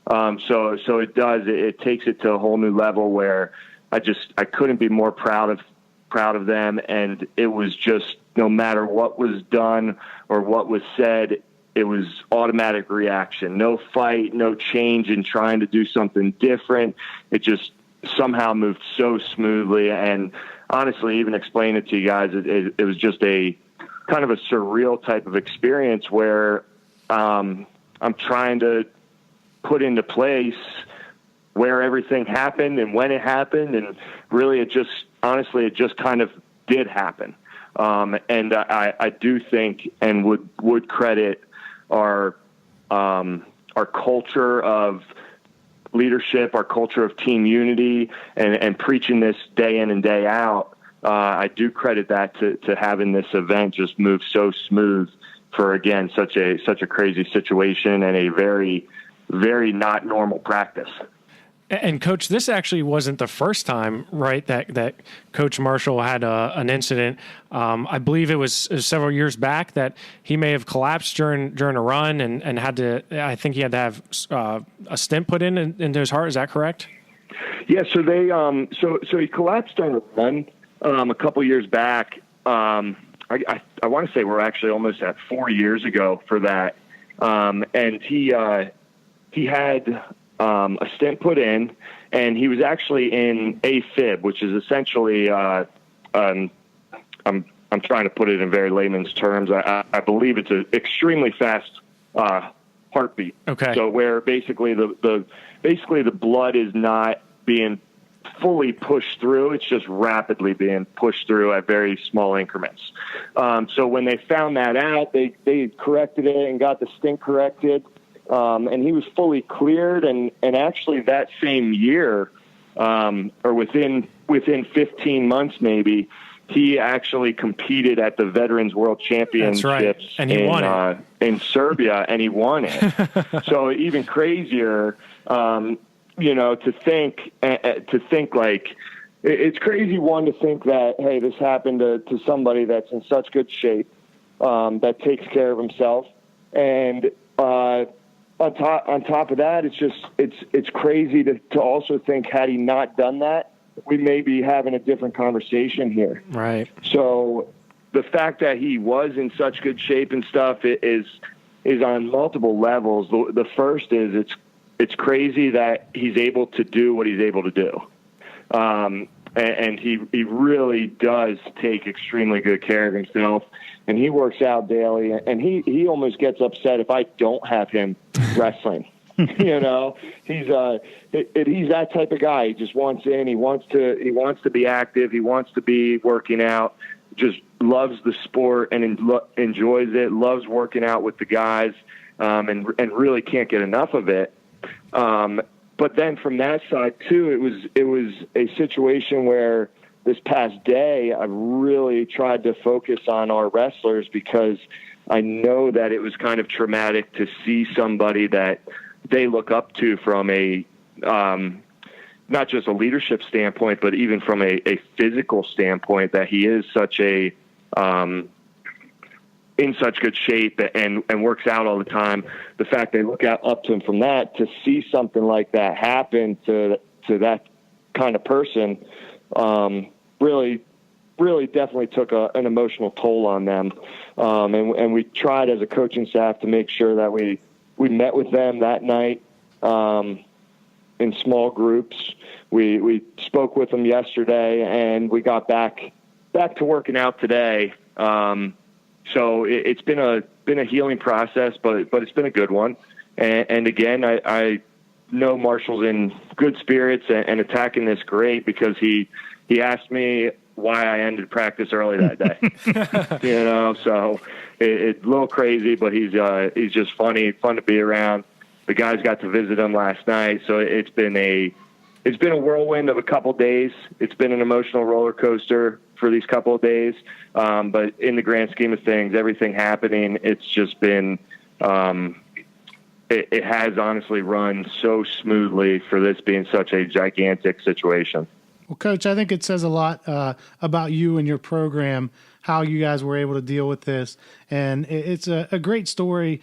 So it takes it to a whole new level where I couldn't be more proud of them. And it was just, no matter what was done or what was said, it was automatic reaction, no fight, no change in trying to do something different. It just somehow moved so smoothly. And honestly, even explain it to you guys, it was just a kind of a surreal type of experience where, I'm trying to put into place where everything happened and when it happened. And really it just kind of did happen. And I do think and would credit our culture of leadership, our culture of team unity and preaching this day in and day out. I do credit that to having this event just move so smooth for, again, such a crazy situation and a very very not normal practice. And Coach, this actually wasn't the first time, right, that Coach Marshall had an incident. I believe it was several years back that he may have collapsed during a run and had to. I think he had to have a stent put into his heart. Is that correct? Yeah. So they so he collapsed during a run a couple years back. I want to say we're actually almost at 4 years ago for that, and he had a stent put in, and he was actually in AFib, which is essentially, I'm trying to put it in very layman's terms. I believe it's an extremely fast heartbeat. Okay. So where basically the blood is not being fully pushed through, it's just rapidly being pushed through at very small increments. So when they found that out, they corrected it and got the stent corrected. And he was fully cleared, and actually that same year, or within 15 months maybe, he actually competed at the Veterans World Championships. That's right. And he won it. In Serbia, and he won it. So even crazier, to think like, it's crazy, one, to think that, hey, this happened to somebody that's in such good shape, that takes care of himself, and on top of that, it's crazy to also think, had he not done that, we may be having a different conversation here. Right. So the fact that he was in such good shape and stuff is on multiple levels. The first is it's crazy that he's able to do what he's able to do. And he really does take extremely good care of himself, and he works out daily, and he almost gets upset if I don't have him wrestling. He's that type of guy. He just wants in. He wants to be active. He wants to be working out. Just loves the sport and enjoys it. Loves working out with the guys, and really can't get enough of it. But then from that side too, it was a situation where this past day I really tried to focus on our wrestlers, because I know that it was kind of traumatic to see somebody that they look up to from a not just a leadership standpoint, but even from a physical standpoint, that he is such a in such good shape and works out all the time. The fact they look up to him from that, to see something like that happen to that kind of person, really definitely took an emotional toll on them. And we tried as a coaching staff to make sure that we met with them that night, in small groups. We spoke with them yesterday, and we got back to working out today. So it's been a healing process, but it's been a good one. And again, I know Marshall's in good spirits and attacking this great, because he asked me why I ended practice early that day. So it's a little crazy, but he's just fun to be around. The guys got to visit him last night, so it's been a whirlwind of a couple days. It's been an emotional roller coaster for these couple of days. But in the grand scheme of things, everything happening, it's just been, it has honestly run so smoothly for this being such a gigantic situation. Well, Coach, I think it says a lot about you and your program, how you guys were able to deal with this. And it's a great story,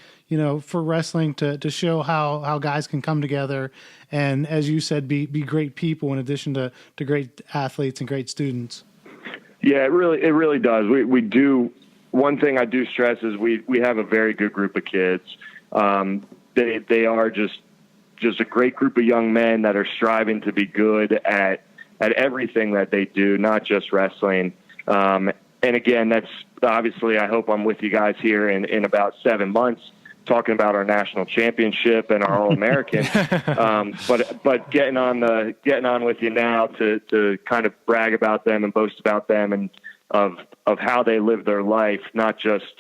for wrestling to show how guys can come together and, as you said, be great people in addition to great athletes and great students. Yeah, it really does. We do. One thing I do stress is we have a very good group of kids. They are just a great group of young men that are striving to be good at everything that they do, not just wrestling. And again, that's obviously, I hope I'm with you guys here in about 7 months talking about our national championship and our All-American. But getting on with you now to kind of brag about them and boast about them and of how they live their life, not just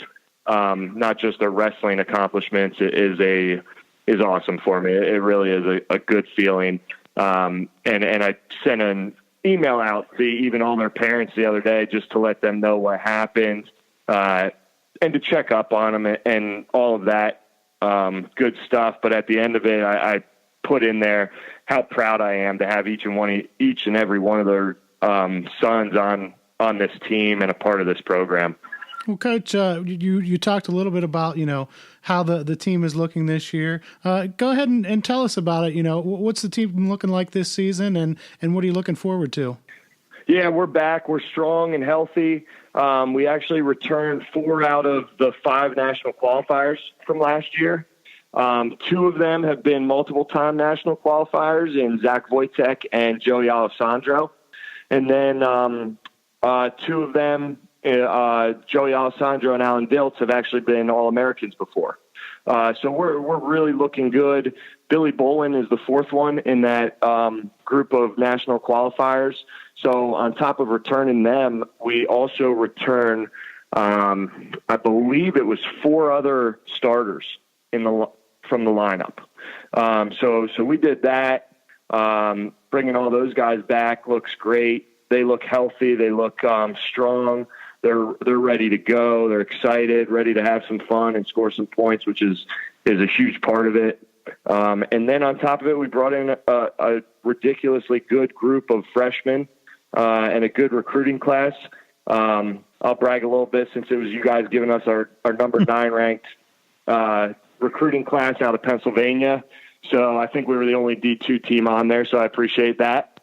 their wrestling accomplishments is awesome for me. It really is a good feeling. And I sent an email out to even all their parents the other day just to let them know what happened, and to check up on them and all of that. good stuff. But at the end of it, I put in there how proud I am to have each and every one of their sons on this team and a part of this program. Well, Coach, you talked a little bit about, how the team is looking this year. Go ahead and tell us about it. What's the team looking like this season, and what are you looking forward to? Yeah, we're back. We're strong and healthy. We actually returned 4 out of the 5 national qualifiers from last year. 2 of them have been multiple-time national qualifiers in Zach Wojtek and Joey Alessandro. And then 2 of them, Joey Alessandro and Alan Diltz, have actually been All-Americans before. So we're really looking good. Billy Bolin is the 4th one in that group of national qualifiers. So on top of returning them, we also return, I believe it was 4 other starters from the lineup. So we did that. Bringing all those guys back looks great. They look healthy. They look strong. They're ready to go. They're excited, ready to have some fun and score some points, which is a huge part of it. And then on top of it, we brought in a ridiculously good group of freshmen and a good recruiting class. I'll brag a little bit since it was you guys giving us our number 9 ranked recruiting class out of Pennsylvania. So I think we were the only D2 team on there, so I appreciate that.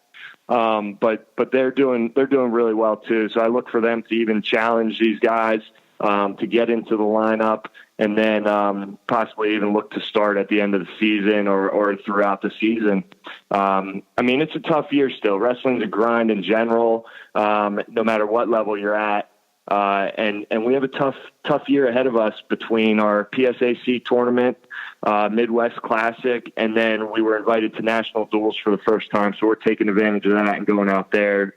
But they're doing really well too. So I look for them to even challenge these guys to get into the lineup, and then possibly even look to start at the end of the season or throughout the season. I mean, it's a tough year still. Wrestling's a grind in general, no matter what level you're at. And we have a tough year ahead of us between our PSAC tournament, Midwest Classic, and then we were invited to national duels for the first time. So we're taking advantage of that and going out there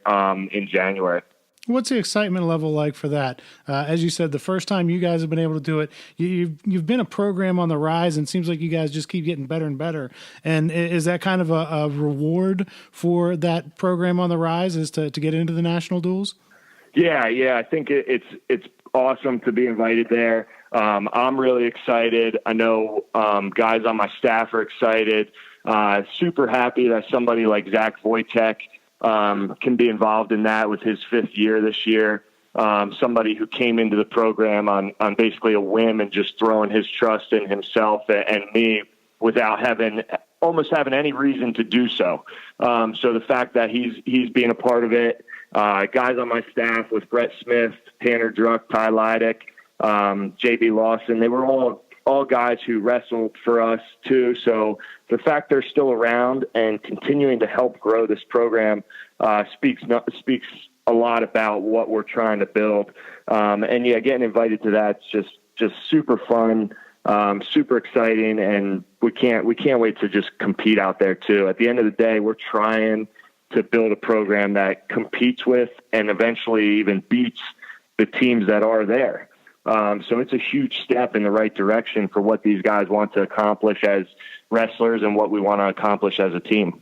in January. What's the excitement level like for that? As you said, the first time you guys have been able to do it, you've been a program on the rise, and it seems like you guys just keep getting better and better. And is that kind of a reward for that program on the rise, is to get into the national duels? Yeah. I think it's awesome to be invited there. I'm really excited. I know guys on my staff are excited. Super happy that somebody like Zach Wojtek can be involved in that with his 5th year this year. Somebody who came into the program on basically a whim and just throwing his trust in himself and me without almost having any reason to do so. So the fact that he's being a part of it, guys on my staff with Brett Smith, Tanner Druck, Ty Leidick, JB Lawson, they were all guys who wrestled for us too. So the fact they're still around and continuing to help grow this program speaks a lot about what we're trying to build. And yeah, getting invited to that's just super fun, super exciting, and we can't wait to just compete out there too. At the end of the day, we're trying to build a program that competes with and eventually even beats the teams that are there. So it's a huge step in the right direction for what these guys want to accomplish as wrestlers and what we want to accomplish as a team.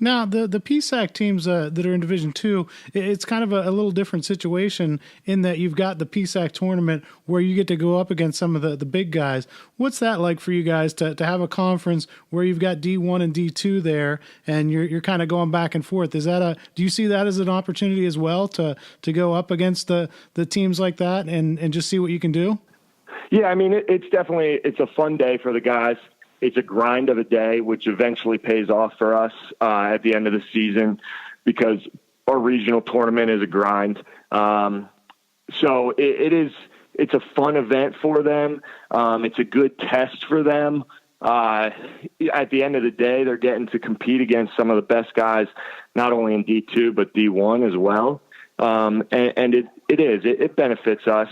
Now, the PSAC teams that are in Division II, it's kind of a little different situation in that you've got the PSAC tournament where you get to go up against some of the big guys. What's that like for you guys to have a conference where you've got D1 and D2 there, and you're kind of going back and forth? Do you see that as an opportunity as well to go up against the teams like that and just see what you can do? Yeah, I mean, it's a fun day for the guys. It's a grind of a day, which eventually pays off for us at the end of the season, because our regional tournament is a grind. So it's a fun event for them. It's a good test for them. At the end of the day, they're getting to compete against some of the best guys, not only in D2, but D1 as well. And it benefits us.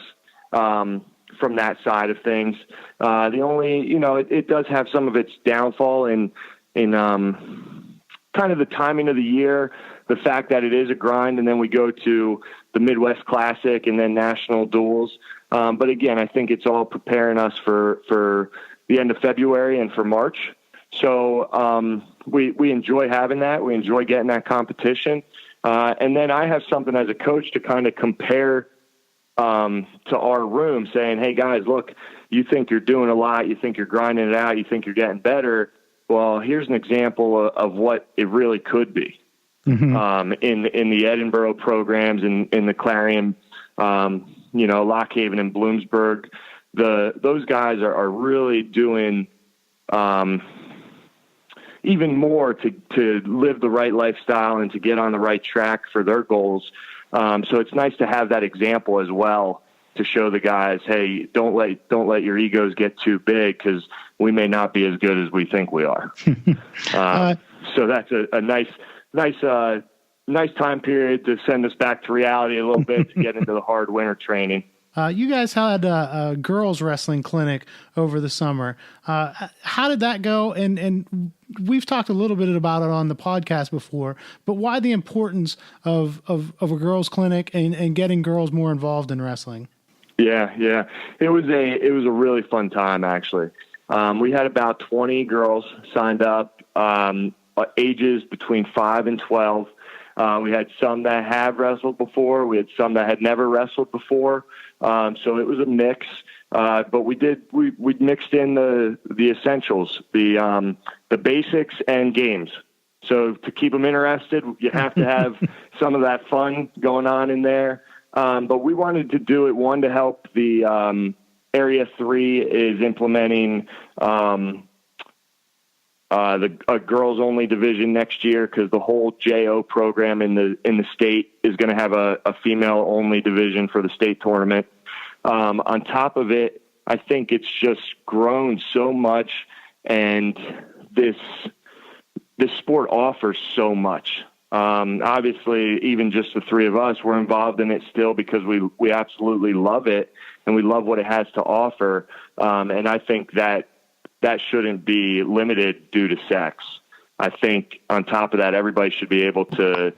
From that side of things. The only, it does have some of its downfall in kind of the timing of the year, the fact that it is a grind, and then we go to the Midwest Classic and then national duels. But again, I think it's all preparing us for the end of February and for March. So we enjoy having that. We enjoy getting that competition. And then I have something as a coach to kind of compare to our room saying, hey guys, look, you think you're doing a lot. You think you're grinding it out. You think you're getting better. Well, here's an example of what it really could be. Mm-hmm. In the Edinburgh programs, in the Clarion, Lock Haven and Bloomsburg, those guys are really doing even more to live the right lifestyle and to get on the right track for their goals. So it's nice to have that example as well to show the guys, hey, don't let your egos get too big, because we may not be as good as we think we are. So that's a nice time period to send us back to reality a little bit to get into the hard winter training. You guys had a girls wrestling clinic over the summer. How did that go? And we've talked a little bit about it on the podcast before, but why the importance of a girls clinic and getting girls more involved in wrestling? Yeah. It was a really fun time, actually. We had about 20 girls signed up, ages between 5 and 12. We had some that have wrestled before. We had some that had never wrestled before. So it was a mix. But we mixed in the essentials, the basics and games. So to keep them interested, you have to have some of that fun going on in there. But we wanted to do it, one, to help the Area 3 is implementing a girls only division next year, because the whole JO program in the state is going to have a female only division for the state tournament. On top of it, I think it's just grown so much, and this sport offers so much. Obviously, even just the three of us, we're involved in it still because we absolutely love it, and we love what it has to offer. And I think that shouldn't be limited due to sex. I think on top of that, everybody should be able to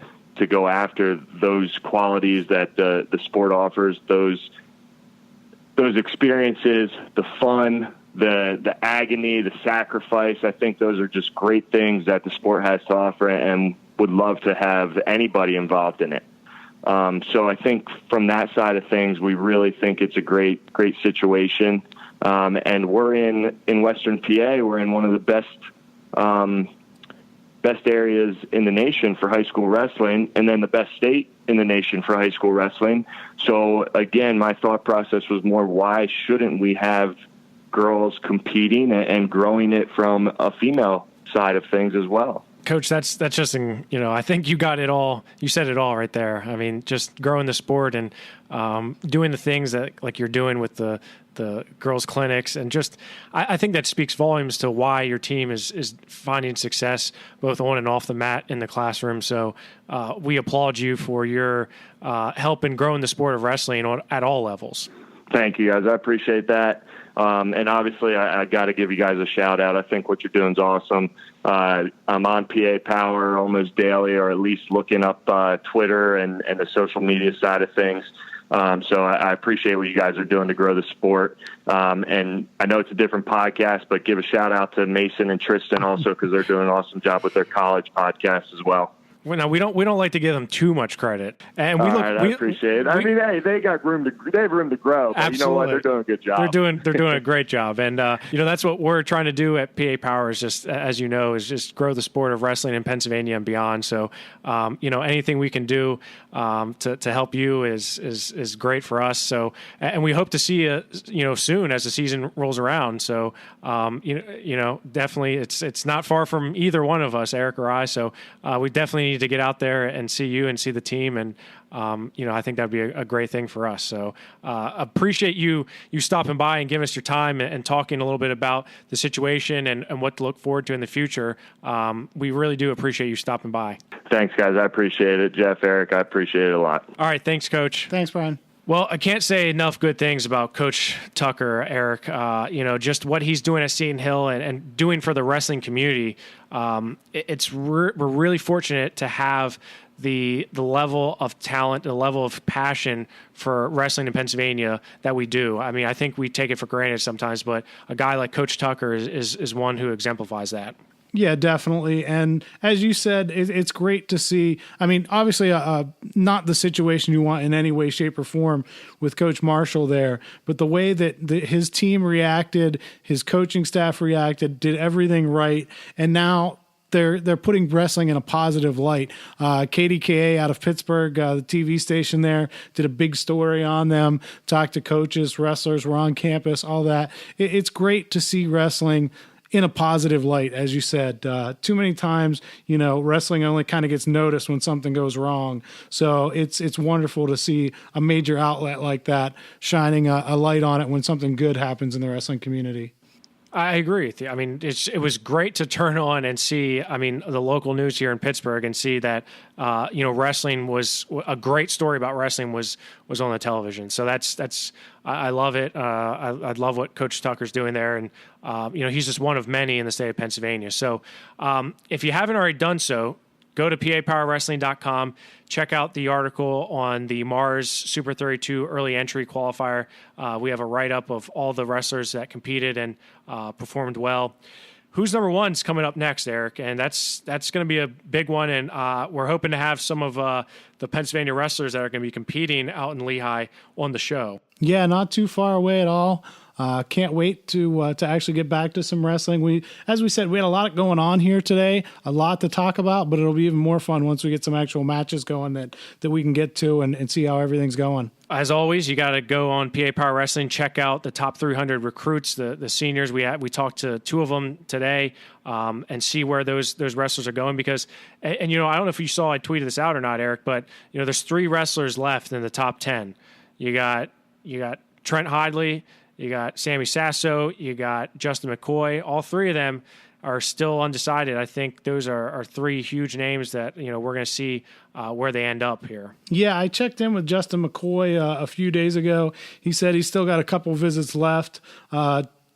go after those qualities that the sport offers, those experiences, the fun, the agony, the sacrifice. I think those are just great things that the sport has to offer, and would love to have anybody involved in it. So I think from that side of things, we really think it's a great situation. And we're in Western PA. We're in one of the best areas in the nation for high school wrestling, and then the best state in the nation for high school wrestling. So again, my thought process was more, why shouldn't we have girls competing and growing it from a female side of things as well? Coach, that's just, I think you got it all. You said it all right there. I mean, just growing the sport and doing the things that like you're doing with the girls clinics, and just I think that speaks volumes to why your team is finding success both on and off the mat in the classroom. So we applaud you for your help in growing the sport of wrestling at all levels. Thank you, guys. I appreciate that. And obviously, I got to give you guys a shout out. I think what you're doing is awesome. I'm on PA Power almost daily, or at least looking up Twitter and the social media side of things. So I appreciate what you guys are doing to grow the sport. And I know it's a different podcast, but give a shout out to Mason and Tristan also, because they're doing an awesome job with their college podcast as well. Well, no, we don't like to give them too much credit, and I appreciate it. I mean, hey, they have room to grow. But absolutely. You know what? They're doing a good job. They're doing a great job, and that's what we're trying to do at PA Power. Is just, as you know, is just grow the sport of wrestling in Pennsylvania and beyond. So, anything we can do to help you is great for us. So, and we hope to see you, soon as the season rolls around. So, definitely, it's not far from either one of us, Eric or I. So, we definitely need to get out there and see you and see the team, and I think that'd be a great thing for us. So appreciate you stopping by and giving us your time and talking a little bit about the situation and what to look forward to in the future. We really do appreciate you stopping by. Thanks, guys. I appreciate it. Jeff, Eric, I appreciate it a lot. All right. Thanks, Coach. Thanks, Brian. Well, I can't say enough good things about Coach Tucker, Eric. Just what he's doing at Seton Hill and doing for the wrestling community. We're really fortunate to have the level of talent, the level of passion for wrestling in Pennsylvania that we do. I mean, I think we take it for granted sometimes, but a guy like Coach Tucker is one who exemplifies that. Yeah, definitely. And as you said, it's great to see. I mean, obviously, not the situation you want in any way, shape, or form with Coach Marshall there, but the way that his team reacted, his coaching staff reacted, did everything right, and now they're putting wrestling in a positive light. KDKA out of Pittsburgh, the TV station there, did a big story on them, talked to coaches, wrestlers were on campus, all that. It's great to see wrestling in a positive light, as you said. Too many times, wrestling only kind of gets noticed when something goes wrong. So it's wonderful to see a major outlet like that shining a light on it when something good happens in the wrestling community. I agree with you. I mean, it was great to turn on and see, the local news here in Pittsburgh and see that, wrestling was a great story about wrestling was on the television. So I love it. I love what Coach Tucker's doing there. And, he's just one of many in the state of Pennsylvania. So if you haven't already done so, go to PAPowerWrestling.com. Check out the article on the Mars Super 32 early entry qualifier. We have a write-up of all the wrestlers that competed and performed well. Who's number one's coming up next, Eric, and that's going to be a big one. And we're hoping to have some of the Pennsylvania wrestlers that are going to be competing out in Lehigh on the show. Yeah, not too far away at all. Can't wait to actually get back to some wrestling. As we said, we had a lot going on here today, a lot to talk about, but it'll be even more fun once we get some actual matches going that we can get to and see how everything's going. As always, you got to go on PA Power Wrestling, check out the top 300 recruits, the seniors. We talked to two of them today, and see where those wrestlers are going. Because, and I don't know if you saw I tweeted this out or not, Eric, but there's 3 wrestlers left in the top 10. You got Trent Hidley, you got Sammy Sasso, you got Justin McCoy. All 3 of them are still undecided. I think those are 3 huge names that we're going to see where they end up here. Yeah, I checked in with Justin McCoy a few days ago. He said he's still got a couple visits left.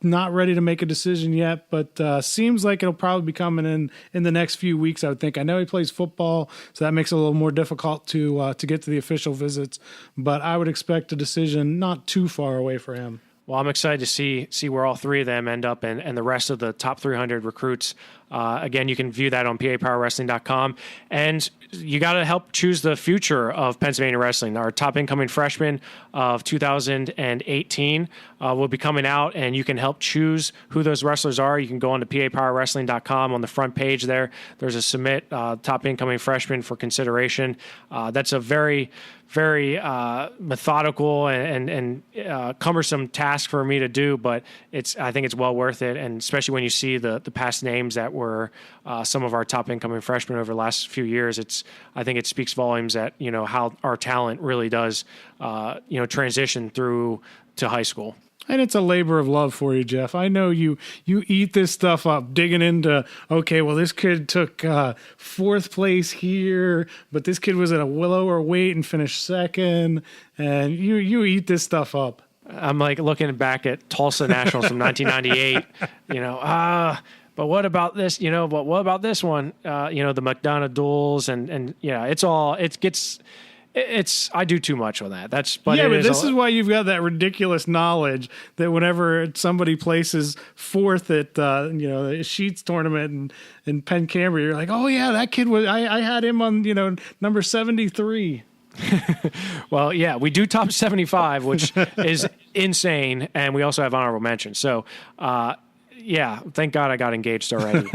Not ready to make a decision yet, but seems like it'll probably be coming in the next few weeks, I would think. I know he plays football, so that makes it a little more difficult to get to the official visits, but I would expect a decision not too far away for him. Well, I'm excited to see where all 3 of them end up and the rest of the top 300 recruits. Again, you can view that on PAPowerWrestling.com. And you got to help choose the future of Pennsylvania wrestling. Our top incoming freshmen of 2018 will be coming out, and you can help choose who those wrestlers are. You can go on to PAPowerWrestling.com. On the front page there, there's a submit top incoming freshman for consideration. That's a very methodical and cumbersome task for me to do, but I think it's well worth it, and especially when you see the past names that were some of our top incoming freshmen over the last few years. I think it speaks volumes that how our talent really does transition through to high school. And it's a labor of love for you, Jeff. I know you eat this stuff up, digging into, okay, well, this kid took 4th place here, but this kid was at a lower weight and finished 2nd, and you eat this stuff up. I'm like looking back at Tulsa Nationals from 1998, but what about this, but what about this one? The McDonough duels and I do too much on that. But this is why you've got that ridiculous knowledge that whenever somebody places 4th at the Sheets tournament in Penn Cambria, you're like, oh yeah, that kid was. I had him on number 73. Well, yeah, we do top 75, which is insane, and we also have honorable mention. So. Yeah, thank God I got engaged already.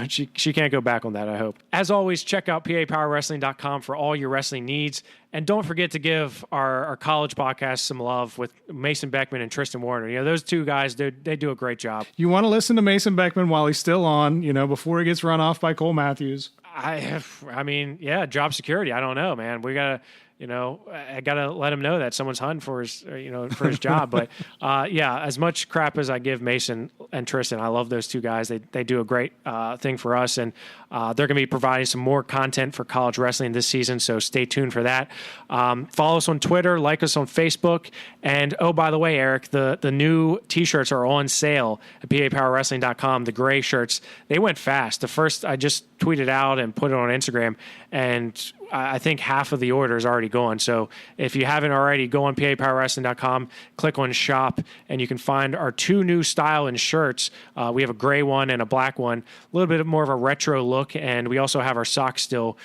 She can't go back on that, I hope. As always, check out PAPowerWrestling.com for all your wrestling needs. And don't forget to give our college podcast some love with Mason Beckman and Tristan Warner. Those 2 guys, they do a great job. You want to listen to Mason Beckman while he's still on, before he gets run off by Cole Matthews. Job security. I don't know, man. We got to... I got to let him know that someone's hunting for his job. But as much crap as I give Mason and Tristan, I love those 2 guys. They do a great thing for us, and they're going to be providing some more content for college wrestling this season. So stay tuned for that. Follow us on Twitter, like us on Facebook, and oh, by the way, Eric, the new T-shirts are on sale at PAPowerWrestling.com. The gray shirts, they went fast. The first, I just tweet it out and put it on Instagram, and I think half of the order is already gone. So if you haven't already, go on PAPowerWrestling.com, click on shop, and you can find our 2 new style and shirts. We have a gray one and a black one, a little bit more of a retro look, and we also have our socks still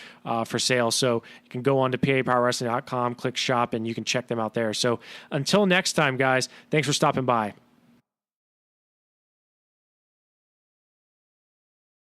for sale. So you can go on to PAPowerWrestling.com, click shop, and you can check them out there. So until next time, guys, thanks for stopping by.